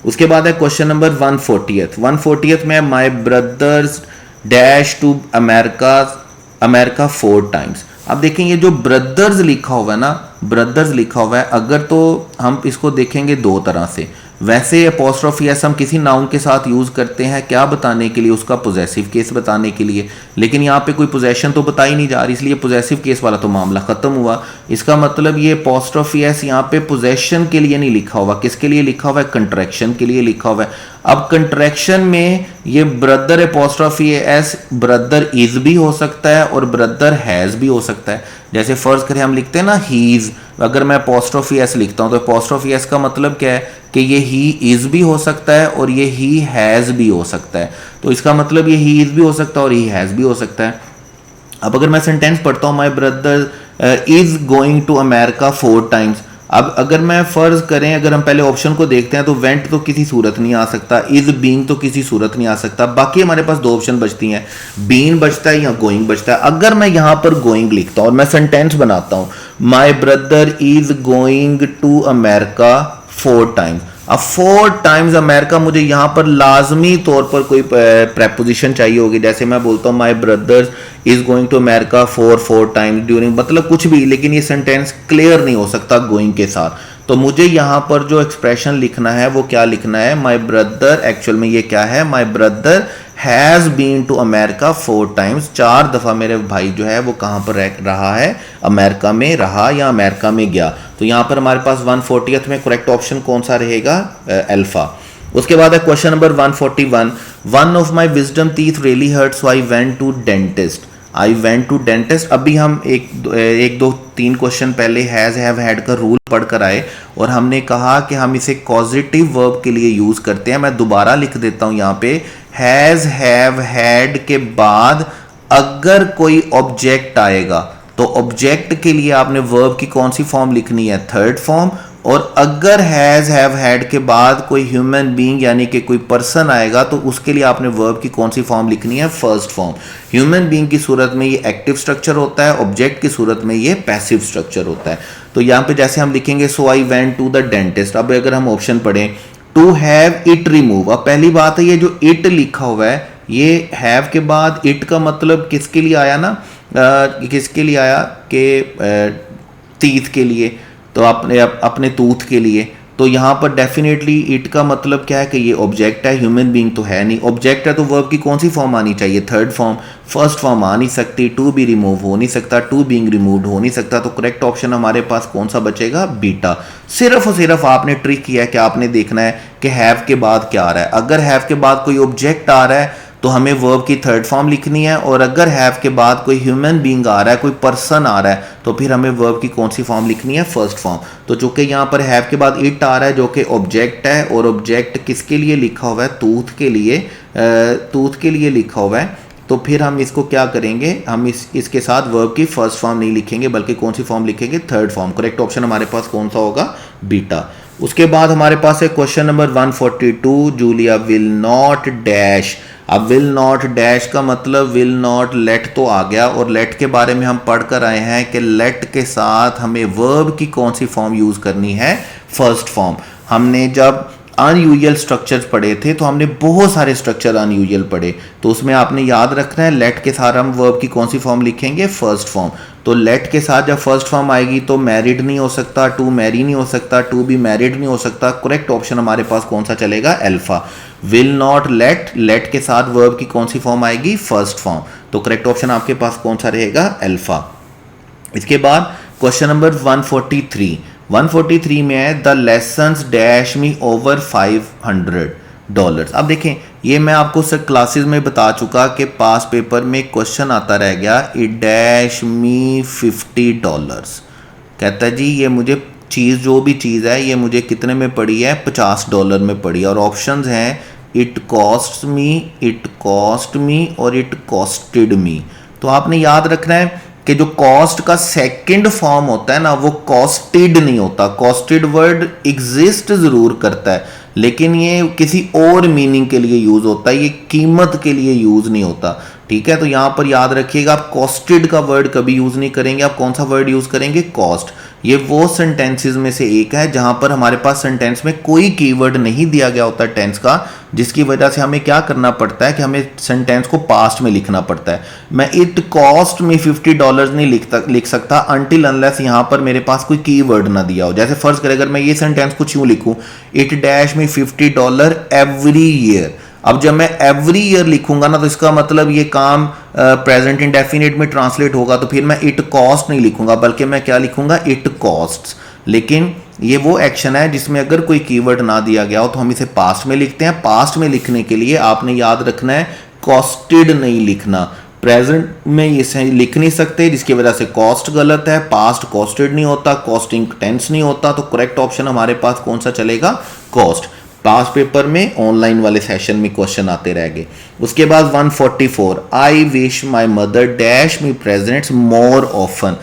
उसके बाद है क्वेश्चन नंबर 140th में my brother's dash to America 4 times। अब देखें ये जो ब्रदर्स लिखा हुआ है ना, ब्रदर्स लिखा हुआ है, अगर तो हम इसको देखेंगे दो तरह से। वैसे अपोस्ट्रोफी एस हम किसी नाउन के साथ यूज़ करते हैं क्या बताने के लिए, उसका पोजेसिव केस बताने के लिए। लेकिन यहाँ पे कोई पोजेशन तो बताई नहीं जा रही, इसलिए पोजेसिव केस वाला तो मामला ख़त्म हुआ। इसका मतलब ये अपोस्ट्रोफी एस यहाँ पे पोजेशन के लिए नहीं लिखा हुआ, किसके लिए लिखा हुआ है, कंट्रैक्शन के लिए लिखा हुआ है। अब कंट्रैक्शन में ये brother apostrophe S brother is भी हो सकता है और ब्रदर हैज़ भी हो सकता है। जैसे फर्ज करें हम लिखते हैं ना हीज, अगर मैं अपोस्ट्रोफी एस लिखता हूं तो अपोस्ट्रोफी एस का मतलब क्या है कि ये ही इज भी हो सकता है और ये ही हैज़ भी हो सकता है। तो इसका मतलब ये ही इज भी हो सकता है और ही हैज़ भी हो सकता है। अब अगर मैं सेंटेंस पढ़ता हूं my brother is going to America 4 times। अब अगर मैं फर्ज करें, अगर हम पहले ऑप्शन को देखते हैं तो वेंट तो किसी सूरत नहीं आ सकता, इज बीइंग तो किसी सूरत नहीं आ सकता। बाकी हमारे पास दो ऑप्शन बचती हैं, बीइंग बचता है या गोइंग बचता है। अगर मैं यहां पर गोइंग लिखता हूं और मैं सेंटेंस बनाता हूं my brother is going to America 4 times। अब 4 times अमेरिका, मुझे यहां पर लाजमी तौर पर कोई प्रेपोजिशन चाहिए होगी। जैसे मैं बोलता हूं my brother is going to America 4 times during, मतलब कुछ भी, लेकिन ये सेंटेंस क्लियर नहीं हो सकता गोइंग के साथ। तो मुझे यहां पर जो एक्सप्रेशन लिखना है वो क्या लिखना है, माई ब्रदर, एक्चुअल में ये क्या है, my brother has been to America 4 times। 4 दफा मेरे भाई जो है वो कहां पर रहा है, अमेरिका में रहा या अमेरिका में गया। तो यहां पर हमारे पास 140th में करेक्ट ऑप्शन कौन सा रहेगा, अल्फा। उसके बाद है question number 141, one of my wisdom teeth really hurt so I went to dentist. I went to dentist. अभी हम एक दो तीन क्वेश्चन पहले हैज हैव हैड का रूल पढ़कर आए और हमने कहा कि हम इसे कॉजिटिव वर्ब के लिए यूज करते हैं। मैं दोबारा लिख देता हूं यहाँ पे, हैज हैव हैड के बाद अगर कोई ऑब्जेक्ट आएगा तो ऑब्जेक्ट के लिए आपने वर्ब की कौन सी फॉर्म लिखनी है, थर्ड फॉर्म। और अगर हैज हैव हैड के बाद कोई ह्यूमन बीइंग यानी कि कोई पर्सन आएगा तो उसके लिए आपने वर्ब की कौन सी फॉर्म लिखनी है, फर्स्ट फॉर्म। ह्यूमन बीइंग की सूरत में ये एक्टिव स्ट्रक्चर होता है, ऑब्जेक्ट की सूरत में ये पैसिव स्ट्रक्चर होता है। तो यहाँ पे जैसे हम लिखेंगे so I went to the dentist. अब अगर हम ऑप्शन पढ़ें टू हैव इट रिमूव, अब पहली बात है ये जो इट लिखा हुआ है, ये हैव के बाद इट का मतलब किसके लिए आया ना, किसके लिए आया कि टीथ के लिए, तो अपने टूथ के लिए। तो यहाँ पर डेफिनेटली इट का मतलब क्या है कि ये ऑब्जेक्ट है, ह्यूमन बीइंग तो है नहीं। ऑब्जेक्ट है तो वर्ब की कौन सी फॉर्म आनी चाहिए, थर्ड फॉर्म। फर्स्ट फॉर्म आ नहीं सकती, टू बी रिमूव हो नहीं सकता, टू बीइंग रिमूव्ड हो नहीं सकता। तो करेक्ट ऑप्शन हमारे पास कौन सा बचेगा, बीटा। सिर्फ और सिर्फ आपने ट्रिक किया है कि आपने देखना है कि हैव के बाद क्या आ रहा है। अगर हैव के बाद कोई ऑब्जेक्ट आ रहा है तो हमें वर्ब की थर्ड फॉर्म लिखनी है, और अगर हैव के बाद कोई ह्यूमन बीइंग आ रहा है, कोई पर्सन आ रहा है, तो फिर हमें वर्ब की कौन सी फॉर्म लिखनी है, फर्स्ट फॉर्म। तो चूंकि यहाँ पर हैव के बाद इट आ रहा है जो कि ऑब्जेक्ट है, और ऑब्जेक्ट किसके लिए लिखा हुआ है, टूथ के लिए, टूथ के लिए लिखा हुआ है, तो फिर हम इसको क्या करेंगे, हम इसके साथ वर्ब की फर्स्ट फॉर्म नहीं लिखेंगे बल्कि कौन सी फॉर्म लिखेंगे, थर्ड फॉर्म। करेक्ट ऑप्शन हमारे पास कौन सा होगा, बीटा। उसके बाद हमारे पास है question number 142, Julia will not dash. अब विल नॉट डैश का मतलब विल नॉट लेट तो आ गया, और लेट के बारे में हम पढ़ कर आए हैं कि लेट के साथ हमें वर्ब की कौन सी फॉर्म यूज करनी है, फर्स्ट फॉर्म। हमने जब अनयूजुअल स्ट्रक्चर्स पढ़े थे, तो हमने बहुत सारे स्ट्रक्चर अनयूजुअल पढ़े, तो उसमें आपने याद रखना है लेट के साथ हम वर्ब की कौन सी फॉर्म लिखेंगे, फर्स्ट फॉर्म। तो लेट के साथ जब फर्स्ट फॉर्म आएगी तो मैरिड नहीं हो सकता, टू मैरी नहीं हो सकता, टू बी मैरिड नहीं हो सकता। करेक्ट ऑप्शन हमारे पास कौन सा चलेगा, alpha. Will not let, let के साथ वर्ब की कौन सी फॉर्म आएगी, फर्स्ट फॉर्म। तो करेक्ट ऑप्शन आपके पास कौन सा रहेगा, अल्फा। इसके बाद क्वेश्चन नंबर 143 में है the lessons dash me over $500। अब देखें, ये मैं आपको सर क्लासेस में बता चुका कि पास पेपर में क्वेश्चन आता रह गया, इट डैश मी $50। कहता है जी ये मुझे चीज़, जो भी चीज़ है ये मुझे कितने में पड़ी है, $50 में पड़ी है। और ऑप्शंस हैं इट कॉस्ट मी और इट कॉस्टेड मी। तो आपने याद रखना है कि जो कॉस्ट का सेकंड फॉर्म होता है ना, वो कॉस्टेड नहीं होता। कॉस्टेड वर्ड एग्जिस्ट जरूर करता है, लेकिन ये किसी और मीनिंग के लिए यूज होता है, ये कीमत के लिए यूज नहीं होता। ठीक है, तो यहां पर याद रखिएगा, आप कॉस्टेड का वर्ड कभी यूज नहीं करेंगे, आप कौन सा वर्ड यूज करेंगे, कॉस्ट। ये वो सेंटेंसेस में से एक है जहां पर हमारे पास सेंटेंस में कोई कीवर्ड नहीं दिया गया होता टेंस का, जिसकी वजह से हमें क्या करना पड़ता है कि हमें सेंटेंस को पास्ट में लिखना पड़ता है। मैं इट कॉस्ट में $50 नहीं लिख सकता अनटिल अनलेस यहां पर मेरे पास कोई कीवर्ड ना दिया हो। जैसे फर्ज करें, अगर मैं ये सेंटेंस कुछ यूं लिखूं, इट डैश में $50 एवरी ईयर। अब जब मैं एवरी ईयर लिखूंगा ना, तो इसका मतलब ये काम प्रेजेंट इंडेफिनिट में ट्रांसलेट होगा, तो फिर मैं इट कॉस्ट नहीं लिखूंगा, बल्कि मैं क्या लिखूंगा, इट कॉस्ट्स। लेकिन ये वो एक्शन है जिसमें अगर कोई कीवर्ड ना दिया गया हो तो हम इसे पास्ट में लिखते हैं। पास्ट में लिखने के लिए आपने याद रखना है कॉस्टेड नहीं लिखना, प्रेजेंट में इसे लिख नहीं सकते, जिसकी वजह से कॉस्ट गलत है, पास्ट कॉस्टेड नहीं होता, कॉस्टिंग टेंस नहीं होता। तो करेक्ट ऑप्शन हमारे पास कौन सा चलेगा, कॉस्ट। पास पेपर में ऑनलाइन वाले सेशन में क्वेश्चन आते रह गए। उसके बाद 144 I wish my mother dash me presents more often.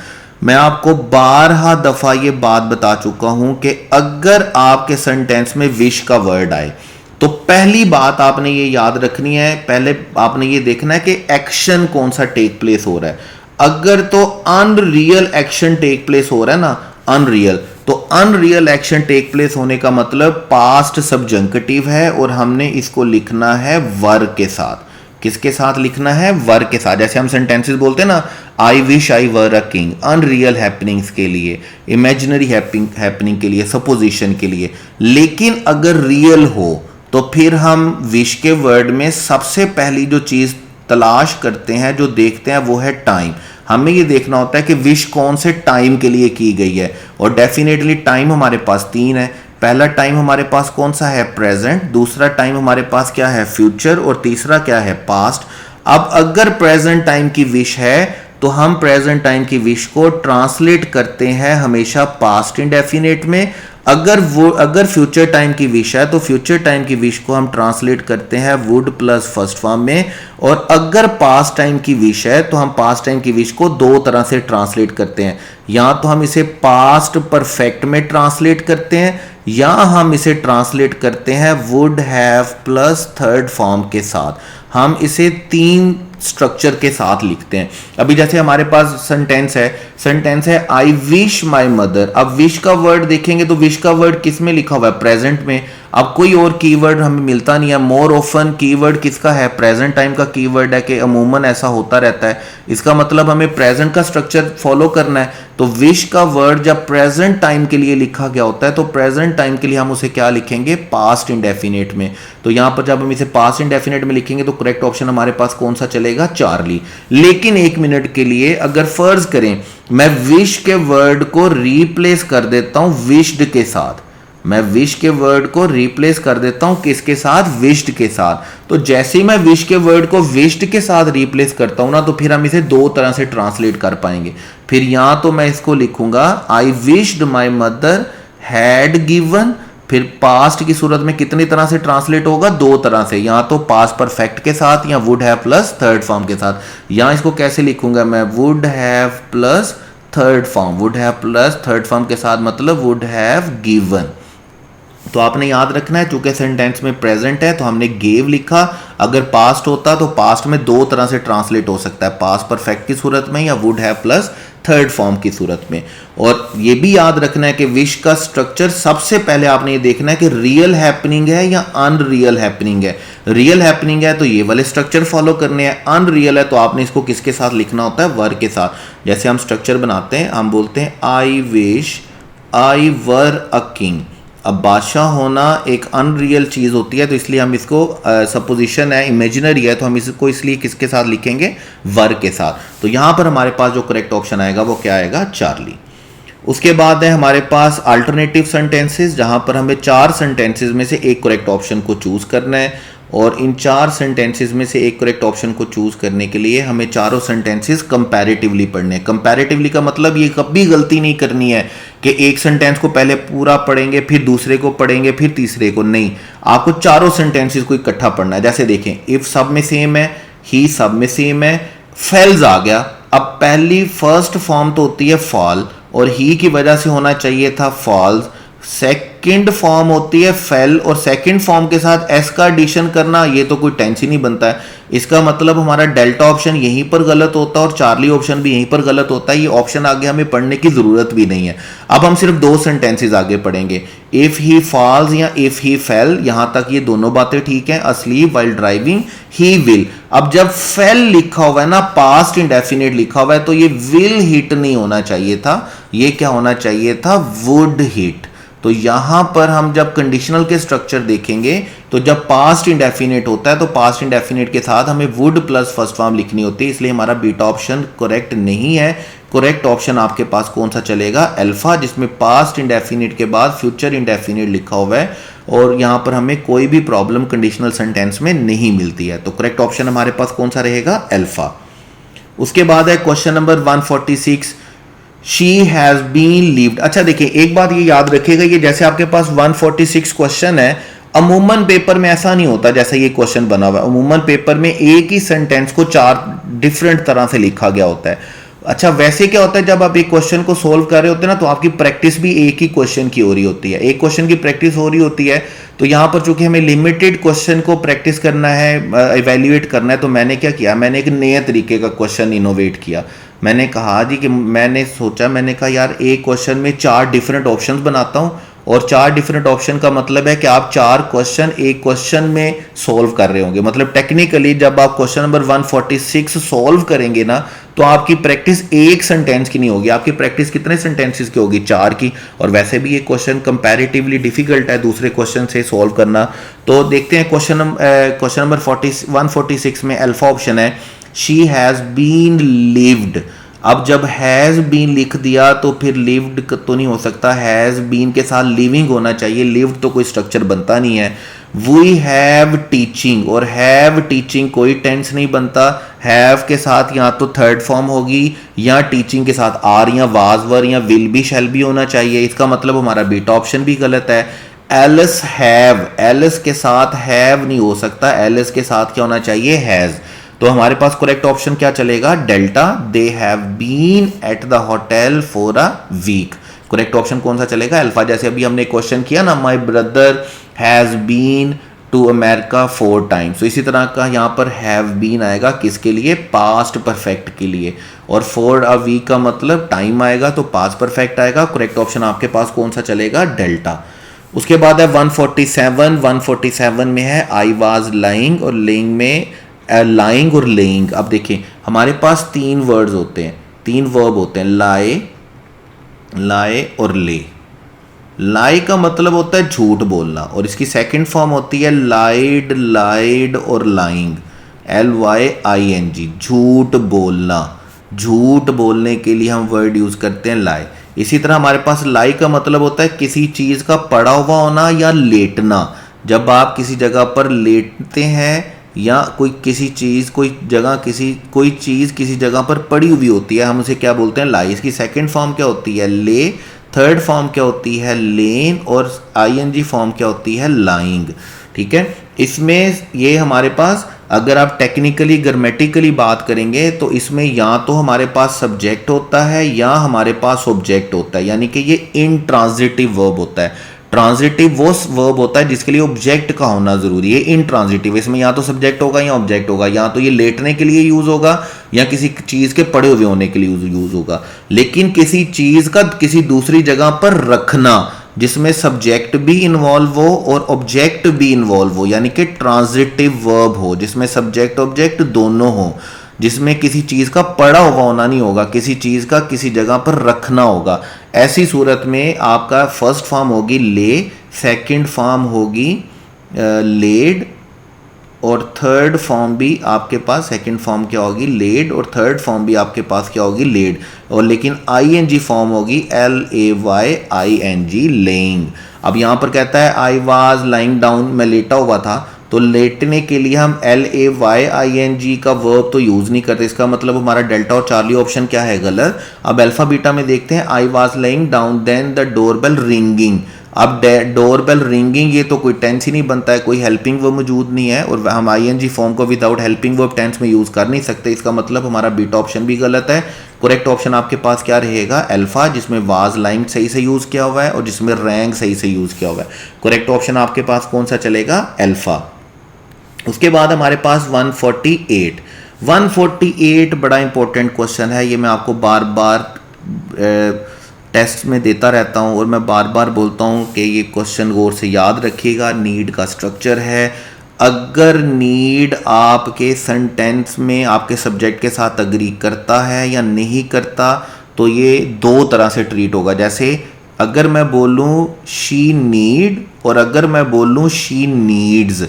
मैं आपको 12 दफा ये बात बता चुका हूं कि अगर आपके सेंटेंस में विश का वर्ड आए तो पहली बात आपने ये याद रखनी है, पहले आपने ये देखना है कि एक्शन कौन सा टेक प्लेस हो रहा है। अगर तो अनरियल एक्शन टेक प्लेस हो रहा है ना, अनरियल, तो अनरियल एक्शन टेक प्लेस होने का मतलब पास्ट सब्जंक्टिव है और हमने इसको लिखना है वर के साथ। किसके साथ लिखना है, वर के साथ। जैसे हम सेंटेंसेस बोलते हैं ना, I wish I were a king, unreal happenings के लिए, इमेजिनरी हैपनिंग के लिए, सपोजिशन के लिए। लेकिन अगर रियल हो तो फिर हम विश के वर्ड में सबसे पहली जो चीज तलाश करते हैं, जो देखते हैं, वो है टाइम। हमें ये देखना होता है कि विश कौन से टाइम के लिए की गई है, और डेफिनेटली टाइम हमारे पास 3 है। पहला टाइम हमारे पास कौन सा है, प्रेजेंट, दूसरा टाइम हमारे पास क्या है, फ्यूचर, और तीसरा क्या है, पास्ट। अब अगर प्रेजेंट टाइम की विश है तो हम प्रेजेंट टाइम की विश को ट्रांसलेट करते हैं हमेशा पास्ट इंडेफिनिट में। अगर फ्यूचर टाइम की विश है तो फ्यूचर टाइम की विश को हम ट्रांसलेट करते हैं वुड प्लस फर्स्ट फॉर्म में। और अगर पास्ट टाइम की विश है तो हम पास्ट टाइम की विश को 2 तरह से ट्रांसलेट करते हैं, या तो हम इसे पास्ट परफेक्ट में ट्रांसलेट करते हैं, या हम इसे ट्रांसलेट करते हैं would have plus third form के साथ। हम इसे 3 स्ट्रक्चर के साथ लिखते हैं। अभी जैसे हमारे पास सेंटेंस है आई विश माई मदर। अब विश का वर्ड देखेंगे तो विश का वर्ड किस में लिखा हुआ है, प्रेजेंट में। अब कोई और कीवर्ड हमें मिलता नहीं है। मोर ऑफन कीवर्ड किसका है, प्रेजेंट टाइम का कीवर्ड है कि अमूमन ऐसा होता रहता है। इसका मतलब हमें प्रेजेंट का स्ट्रक्चर फॉलो करना है। तो विश का वर्ड जब प्रेजेंट टाइम के लिए लिखा गया होता है तो प्रेजेंट टाइम के लिए हम उसे क्या लिखेंगे, पास्ट इंडेफिनिट में। तो यहां पर जब हम इसे पास्ट इंडेफिनिट में लिखेंगे तो करेक्ट ऑप्शन हमारे पास कौन सा चलेगा, चार्ली। लेकिन 1 मिनट के लिए अगर फर्ज करें मैं विश के वर्ड को रिप्लेस कर देता हूं विश्ड के साथ, मैं विश के वर्ड को रिप्लेस कर देता हूं किसके साथ, विश्ड के साथ। तो जैसे ही मैं विश के वर्ड को विश्ड के साथ रिप्लेस करता हूं ना, तो फिर हम इसे 2 तरह से ट्रांसलेट कर पाएंगे। फिर यहां तो मैं इसको लिखूंगा आई wished my mother had given. फिर पास्ट की सूरत में कितनी तरह से ट्रांसलेट होगा, 2 तरह से, या तो पास्ट परफेक्ट के साथ या would have plus third form के साथ। यहां इसको कैसे लिखूंगा मैं, would have plus third form, would have plus third form के साथ, मतलब वुड हैव गिवन। तो आपने याद रखना है, चूंकि सेंटेंस में प्रेजेंट है तो हमने गेव लिखा। अगर पास्ट होता तो पास्ट में दो तरह से ट्रांसलेट हो सकता है, पास्ट परफेक्ट की सूरत में या would have plus third form की सूरत में। और ये भी याद रखना है कि विश का स्ट्रक्चर सबसे पहले आपने ये देखना है कि रियल हैपनिंग है या अनरियल हैपनिंग है। रियल हैपनिंग है तो ये वाले स्ट्रक्चर फॉलो करने हैं, अनरियल है तो आपने इसको किसके साथ लिखना होता है, वर के साथ। जैसे हम स्ट्रक्चर बनाते हैं, हम बोलते हैं I wish I were a king. अब बादशाह होना एक अनरियल चीज़ होती है तो इसलिए हम इसको सपोजिशन है, इमेजिनरी है, तो हम इसको इसलिए किसके साथ लिखेंगे, वर के साथ। तो यहाँ पर हमारे पास जो करेक्ट ऑप्शन आएगा वो क्या आएगा, चार्ली। उसके बाद है हमारे पास अल्टरनेटिव सेंटेंसेस, जहाँ पर हमें 4 सेंटेंसेस में से एक करेक्ट ऑप्शन को चूज करना है। और इन 4 सेंटेंसेस में से एक करेक्ट ऑप्शन को चूज करने के लिए हमें चारों सेंटेंसेस कंपैरेटिवली पढ़ने हैं। कंपैरेटिवली का मतलब ये कभी गलती नहीं करनी है कि एक सेंटेंस को पहले पूरा पढ़ेंगे फिर दूसरे को पढ़ेंगे फिर तीसरे को, नहीं, आपको चारों सेंटेंसेस को इकट्ठा पढ़ना है। जैसे देखें, इफ सब में सेम है, ही सब में सेम है, फेल्स आ गया। अब पहली फर्स्ट फॉर्म तो होती है फॉल और ही की वजह से होना चाहिए था फॉल्स। सेकंड फॉर्म होती है फेल और सेकंड फॉर्म के साथ एस का एडिशन करना, ये तो कोई टेंशन ही बनता है। इसका मतलब हमारा डेल्टा ऑप्शन यहीं पर गलत होता है और चार्ली ऑप्शन भी यहीं पर गलत होता है। ये ऑप्शन आगे हमें पढ़ने की जरूरत भी नहीं है। अब हम सिर्फ 2 सेंटेंसेस आगे पढ़ेंगे, इफ ही फॉल्स या इफ ही फेल। यहां तक ये दोनों बातें ठीक हैं। Asleep while driving he will. अब जब फेल लिखा हुआ है ना, पास्ट इंडेफिनिट लिखा हुआ है, तो ये विल हिट नहीं होना चाहिए था, ये क्या होना चाहिए था, वुड हिट। तो यहां पर हम जब कंडीशनल के स्ट्रक्चर देखेंगे तो जब पास्ट इंडेफिनिट होता है तो पास्ट इंडेफिनिट के साथ हमें वुड प्लस फर्स्ट फॉर्म लिखनी होती है, इसलिए हमारा बीटा ऑप्शन करेक्ट नहीं है। करेक्ट ऑप्शन आपके पास कौन सा चलेगा, अल्फा, जिसमें पास्ट इंडेफिनिट के बाद फ्यूचर इंडेफिनिट लिखा हुआ है और यहां पर हमें कोई भी प्रॉब्लम कंडीशनल सेंटेंस में नहीं मिलती है। तो करेक्ट ऑप्शन हमारे पास कौन सा रहेगा, अल्फा। उसके बाद है question number 146, she has been lived. अच्छा देखिए, एक बात ये याद रखिएगा, ये जैसे आपके पास 146 क्वेश्चन है, अमूमन पेपर में ऐसा नहीं होता जैसा ये क्वेश्चन बना हुआ है। अमूमन पेपर में एक ही सेंटेंस को 4 डिफरेंट तरह से लिखा गया होता है। अच्छा, वैसे क्या होता है, जब आप एक क्वेश्चन को सोल्व कर रहे होते हैं ना, तो आपकी प्रैक्टिस भी एक ही क्वेश्चन की हो रही होती है, एक क्वेश्चन की प्रैक्टिस हो रही होती है। तो यहां पर चूंकि हमें लिमिटेड क्वेश्चन को प्रैक्टिस करना है, इवेल्युएट करना है, तो मैंने क्या किया, मैंने एक नए तरीके का क्वेश्चन इनोवेट किया। मैंने कहा जी कि मैंने सोचा, मैंने कहा यार एक क्वेश्चन में 4 डिफरेंट ऑप्शंस बनाता हूं और 4 डिफरेंट ऑप्शन का मतलब है कि आप 4 क्वेश्चन एक क्वेश्चन में सॉल्व कर रहे होंगे। मतलब टेक्निकली जब आप क्वेश्चन नंबर 146 सॉल्व करेंगे ना, तो आपकी प्रैक्टिस एक सेंटेंस की नहीं होगी, आपकी प्रैक्टिस कितने सेंटेंसेस की होगी, 4 की। और वैसे भी ये क्वेश्चन कंपैरेटिवली डिफिकल्ट है दूसरे क्वेश्चन से सॉल्व करना। तो देखते हैं क्वेश्चन नंबर 146 में अल्फा ऑप्शन है, शी हैज बीन लिव्ड। अब जब हैज बीन लिख दिया तो फिर लिव्ड तो नहीं हो सकता, हैज बीन के साथ लिविंग होना चाहिए, लिव्ड तो कोई स्ट्रक्चर बनता नहीं है। वी हैव टीचिंग, और हैव टीचिंग कोई टेंस नहीं बनता। हैव के साथ या तो थर्ड फॉर्म होगी या टीचिंग के साथ आर या वाज वर या विल बी शैल बी होना चाहिए। इसका मतलब हमारा बीटा ऑप्शन भी गलत है। एलिस हैव, एलिस के साथ हैव नहीं हो सकता, एलिस के साथ क्या होना चाहिए, हैज। तो हमारे पास करेक्ट ऑप्शन क्या चलेगा, delta, they have been at the hotel for a week. Correct option कौन सा चलेगा, अल्फा। जैसे अभी हमने क्वेश्चन किया ना, my brother has been to America 4 times, तो इसी तरह का यहां पर हैव बीन आएगा किसके लिए, पास्ट परफेक्ट के लिए। और फॉर अ वीक का मतलब टाइम आएगा तो पास्ट परफेक्ट आएगा। करेक्ट ऑप्शन आपके पास कौन सा चलेगा, डेल्टा। उसके बाद है 147 में है आई वाज लाइंग, और लेइंग में लाइंग और लेइंग। अब देखिए हमारे पास 3 वर्ड्स होते हैं, 3 वर्ब होते हैं, लाए, लाए और ले। लाई का मतलब होता है झूठ बोलना और इसकी सेकंड फॉर्म होती है लाइड, लाइड और लाइंग, LYING, झूठ बोलना। झूठ बोलने के लिए हम वर्ड यूज करते हैं लाई। इसी तरह हमारे पास लाई का मतलब होता है किसी चीज का पड़ा हुआ होना या लेटना। जब आप किसी जगह पर लेटते हैं या कोई किसी चीज, कोई जगह, कोई चीज किसी जगह पर पड़ी हुई होती है, हम उसे क्या बोलते हैं, लाई। इसकी सेकंड फॉर्म क्या होती है, ले। थर्ड फॉर्म क्या होती है, लेन। और ING फॉर्म क्या होती है, लाइंग। ठीक है, इसमें ये हमारे पास अगर आप टेक्निकली ग्रामेटिकली बात करेंगे तो इसमें या तो हमारे पास सब्जेक्ट होता है या हमारे पास ऑब्जेक्ट होता है, यानी कि ये इंट्रांजिटिव वर्ब होता है। ट्रांजिटिव वो वर्ब होता है जिसके लिए ऑब्जेक्ट का होना जरूरी है। इनट्रांजिटिव इसमें या तो सब्जेक्ट होगा या ऑब्जेक्ट होगा, या तो ये लेटने के लिए यूज होगा या किसी चीज के पड़े हुए होने के लिए यूज होगा। लेकिन किसी चीज का किसी दूसरी जगह पर रखना जिसमें सब्जेक्ट भी इन्वॉल्व हो और ऑब्जेक्ट भी इन्वॉल्व हो, यानी कि ट्रांजिटिव वर्ब हो जिसमें सब्जेक्ट ऑब्जेक्ट दोनों हो, जिसमें किसी चीज का पड़ा हुआ होना नहीं होगा, किसी चीज का किसी जगह पर रखना होगा। ऐसी सूरत में आपका फर्स्ट फॉर्म होगी ले, सेकंड फॉर्म होगी लेड, और थर्ड फॉर्म भी आपके पास सेकंड फॉर्म क्या होगी लेड, और थर्ड फॉर्म भी आपके पास क्या होगी लेड, और लेकिन आईएनजी फॉर्म होगी LAYING लेइंग। अब यहां पर कहता है आई वाज लाइंग डाउन, मैं लेटा हुआ था, तो लेटने के लिए हम LAYING का वर्ब तो यूज नहीं करते, इसका मतलब हमारा डेल्टा और चार्ली ऑप्शन क्या है गलत। अब अल्फा बीटा में देखते हैं I was lying down then the doorbell ringing. अब डोरबेल रिंगिंग ये तो कोई टेंस ही नहीं बनता है, कोई हेल्पिंग वर्ब मौजूद नहीं है, और हम आईएनजी फॉर्म को विदाउट हेल्पिंग वर्ब टेंस में यूज कर नहीं सकते, इसका मतलब हमारा बीटा ऑप्शन भी गलत है। करेक्ट ऑप्शन आपके पास क्या रहेगा अल्फा, जिसमें वाज लाइंग सही से यूज किया हुआ है और जिसमें रैंग सही से यूज किया हुआ है। करेक्ट ऑप्शन आपके पास कौन सा चलेगा अल्फा। उसके बाद हमारे पास 148 बड़ा इंपॉर्टेंट क्वेश्चन है, ये मैं आपको बार बार टेस्ट में देता रहता हूं और मैं बार बार बोलता हूं कि ये क्वेश्चन गौर से याद रखिएगा। नीड का स्ट्रक्चर है, अगर नीड आपके सेंटेंस में आपके सब्जेक्ट के साथ अग्री करता है या नहीं करता तो ये दो तरह से ट्रीट होगा। जैसे अगर मैं बोलूं शी नीड और अगर मैं बोलूं शी नीड्स,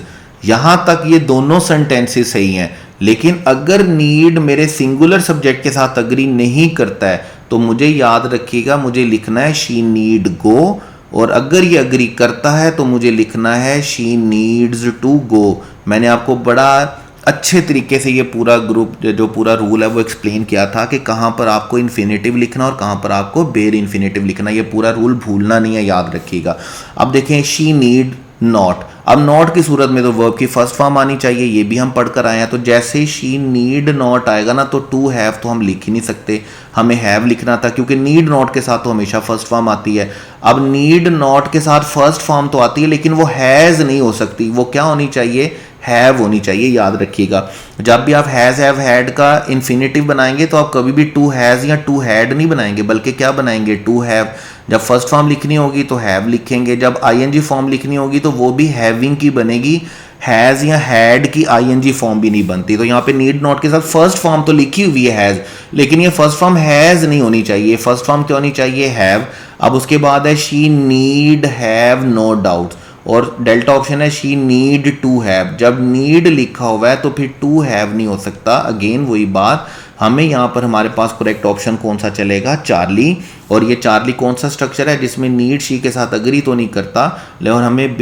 यहां तक ये दोनों सेंटेंसेस सही हैं, लेकिन अगर नीड मेरे सिंगुलर सब्जेक्ट के साथ अग्री नहीं करता है तो मुझे याद रखिएगा, मुझे लिखना है शी नीड गो, और अगर ये अग्री करता है तो मुझे लिखना है शी नीड्स टू गो। मैंने आपको बड़ा अच्छे तरीके से ये पूरा ग्रुप जो पूरा रूल है वो एक्सप्लेन किया था कि कहाँ पर आपको इन्फिनेटिव लिखना और कहाँ पर आपको बेर इन्फिनेटिव लिखना, ये पूरा रूल भूलना नहीं है, याद रखिएगा। अब देखें शी नीड नॉट, अब नॉट की सूरत में तो वर्ब की फर्स्ट फॉर्म आनी चाहिए, ये भी हम पढ़कर आए हैं। तो जैसे शी नीड नॉट आएगा ना तो टू हैव तो हम लिख ही नहीं सकते, हमें हैव लिखना था, क्योंकि नीड नॉट के साथ तो हमेशा फर्स्ट फॉर्म आती है। अब नीड नॉट के साथ फर्स्ट फॉर्म तो आती है लेकिन वो हैज नहीं हो सकती, वो क्या होनी चाहिए हैव होनी चाहिए, याद रखिएगा। जब भी आप हैज हैव हैड का इन्फिनेटिव बनाएंगे तो आप कभी भी टू हैज या टू हैड नहीं बनाएंगे, बल्कि क्या बनाएंगे टू हैव। जब फर्स्ट फॉर्म लिखनी होगी तो हैव लिखेंगे, जब आईएनजी फॉर्म लिखनी होगी तो वो भी हैविंग की बनेगी, हैज या हैड की आईएनजी फॉर्म भी नहीं बनती। तो यहाँ पे नीड नॉट के साथ फर्स्ट फॉर्म तो लिखी हुई है हैज, लेकिन ये फर्स्ट फॉर्म हैज नहीं होनी चाहिए, फर्स्ट फॉर्म क्या होनी चाहिए हैव। अब उसके बाद है she need have no doubt, और डेल्टा ऑप्शन है शी नीड टू हैव। जब नीड लिखा हुआ है तो फिर टू हैव नहीं हो सकता। अगेन वही बात, हमें यहाँ पर हमारे पास करेक्ट ऑप्शन कौन सा चलेगा चार्ली, और ये चार्ली कौन सा स्ट्रक्चर है जिसमें नीड शी के साथ अग्री तो नहीं करता, लेकिन हमें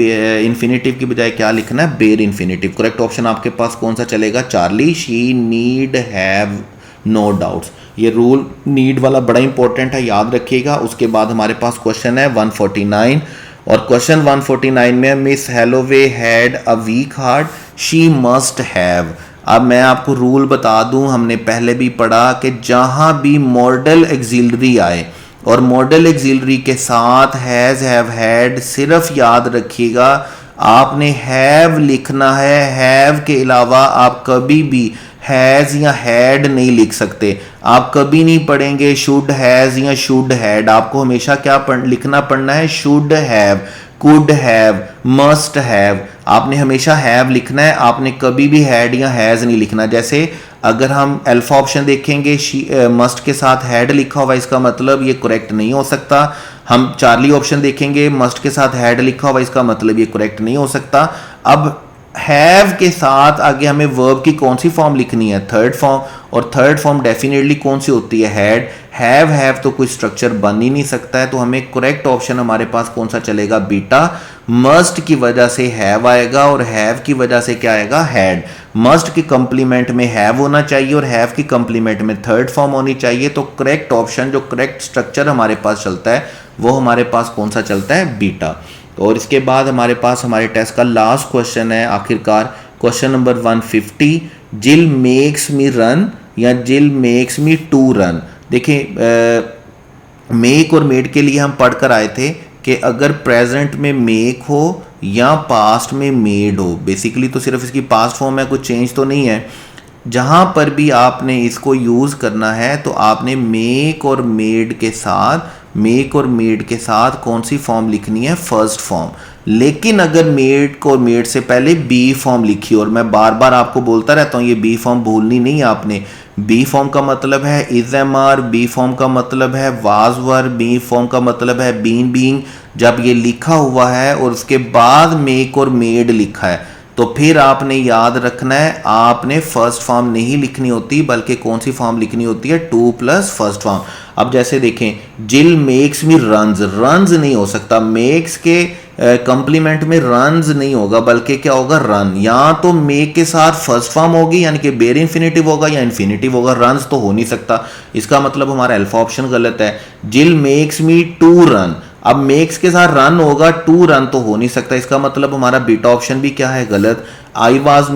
इन्फिनेटिव की बजाय क्या लिखना है बेर इन्फिनेटिव। करेक्ट ऑप्शन आपके पास कौन सा चलेगा charlie, she need have no doubts. ये रूल नीड वाला बड़ा इंपॉर्टेंट है, याद रखिएगा। उसके बाद हमारे पास क्वेश्चन है 149, और क्वेश्चन 149 में Miss Halloway had a weak heart, she must have. अब मैं आपको रूल बता दूं, हमने पहले भी पढ़ा कि जहां भी मॉडल एक्सिलरी आए और मॉडल एक्सिलरी के साथ हैज हैव हैड, सिर्फ याद रखिएगा आपने हैव लिखना है, हैव के अलावा आप कभी भी हैज या हैड नहीं लिख सकते। आप कभी नहीं पढ़ेंगे शुड हैज या शुड हैड, आपको हमेशा क्या लिखना पड़ना है should have, could have, must have, आपने हमेशा हैव लिखना है, आपने कभी भी हैड या हैज नहीं लिखना। जैसे अगर हम अल्फा ऑप्शन देखेंगे मस्ट के साथ हैड लिखा हुआ, इसका मतलब ये करेक्ट नहीं हो सकता। हम चार्ली ऑप्शन देखेंगे मस्ट के साथ हैड लिखा हुआ, इसका मतलब ये करेक्ट नहीं हो सकता। अब हैव के साथ आगे हमें वर्ब की कौन सी फॉर्म लिखनी है थर्ड फॉर्म, और थर्ड फॉर्म डेफिनेटली कौन सी होती है हैड। हैव तो कोई स्ट्रक्चर बन ही नहीं सकता है, तो हमें करेक्ट ऑप्शन हमारे पास कौन सा चलेगा बीटा। मस्ट की वजह से हैव आएगा और हैव की वजह से क्या आएगा हैड। मस्ट के कंप्लीमेंट में हैव होना चाहिए और हैव की कंप्लीमेंट में थर्ड फॉर्म होनी चाहिए। तो करेक्ट ऑप्शन जो करेक्ट स्ट्रक्चर हमारे पास चलता है वो हमारे पास कौन सा चलता है बीटा। और इसके बाद हमारे पास हमारे टेस्ट का लास्ट क्वेश्चन है आखिरकार क्वेश्चन नंबर 150, जिल मेक्स मी रन या जिल मेक्स मी टू रन। देखिए मेक और मेड के लिए हम पढ़कर आए थे कि अगर प्रेजेंट में मेक हो या पास्ट में मेड हो, बेसिकली तो सिर्फ इसकी पास्ट फॉर्म है, कुछ चेंज तो नहीं है। जहाँ पर भी आपने इसको यूज़ करना है तो आपने मेक और मेड के साथ कौन सी फॉर्म लिखनी है, फर्स्ट फॉर्म। लेकिन अगर मेड को मेड से पहले बी फॉर्म लिखी, और मैं बार बार आपको बोलता रहता हूँ ये बी फॉर्म भूलनी नहीं है आपने। बी फॉर्म का मतलब है is am are, be form का मतलब है वाज वर, बी फॉर्म का मतलब है बीन बीइंग। जब ये लिखा हुआ है और उसके बाद मेक और मेड लिखा है तो फिर आपने याद रखना है आपने फर्स्ट फॉर्म नहीं लिखनी होती, बल्कि कौन सी फॉर्म लिखनी होती है, 2 प्लस फर्स्ट फॉर्म। अब जैसे देखें जिल मेक्स मी रन्स, रन्स नहीं हो सकता, मेक्स के कंप्लीमेंट में रन्स नहीं होगा बल्कि क्या होगा, रन। या तो मेक के साथ फर्स्ट फॉर्म होगी यानी कि बेर इन्फिनेटिव होगा या इन्फिनेटिव होगा, रन्स तो हो नहीं सकता। इसका मतलब हमारा अल्फा ऑप्शन गलत है। जिल मेक्स मी टू रन, अब मेक्स के साथ रन होगा, टू रन तो हो नहीं सकता, इसका मतलब हमारा बीटा ऑप्शन भी क्या है, गलत। आई वाज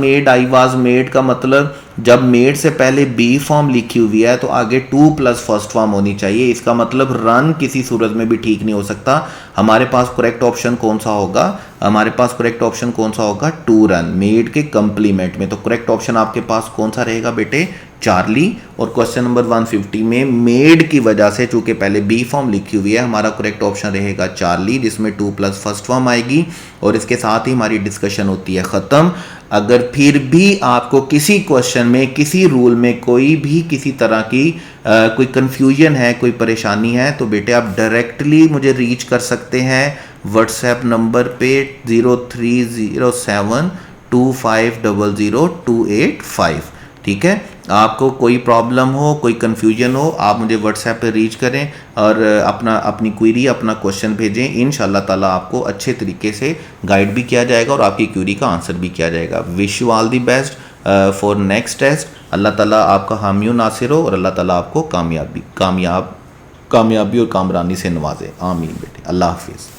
मेड का मतलब जब मेड से पहले बी फॉर्म लिखी हुई है तो आगे 2 प्लस फर्स्ट फॉर्म होनी चाहिए, इसका मतलब रन किसी सूरत में भी ठीक नहीं हो सकता। हमारे पास करेक्ट ऑप्शन कौन सा होगा, हमारे पास करेक्ट ऑप्शन कौन सा होगा, टू रन, मेड के कंप्लीमेंट में। तो करेक्ट ऑप्शन आपके पास कौन सा रहेगा बेटे, चार्ली। और क्वेश्चन नंबर 150 में मेड की वजह से चूंकि पहले बी फॉर्म लिखी हुई है, हमारा करेक्ट ऑप्शन रहेगा चार्ली, जिसमें 2 प्लस फर्स्ट फॉर्म आएगी। और इसके साथ ही हमारी डिस्कशन होती है ख़त्म। अगर फिर भी आपको किसी क्वेश्चन में, किसी रूल में कोई भी किसी तरह की कोई कंफ्यूजन है, कोई परेशानी है, तो बेटे आप डायरेक्टली मुझे रीच कर सकते हैं व्हाट्सएप नंबर पे 030725000285। ठीक है, आपको कोई प्रॉब्लम हो, कोई कन्फ्यूजन हो, आप मुझे व्हाट्सएप पे रीच करें और अपनी क्वेरी, अपना क्वेश्चन भेजें। इंशाल्लाह ताला आपको अच्छे तरीके से गाइड भी किया जाएगा और आपकी क्वेरी का आंसर भी किया जाएगा। Wish you all the best for next test. अल्लाह ताला आपका हामी नासिर हो और अल्लाह ताला आपको कामयाबी और कामरानी से नवाजे। आमीन बेटे, अल्लाह हाफिज़।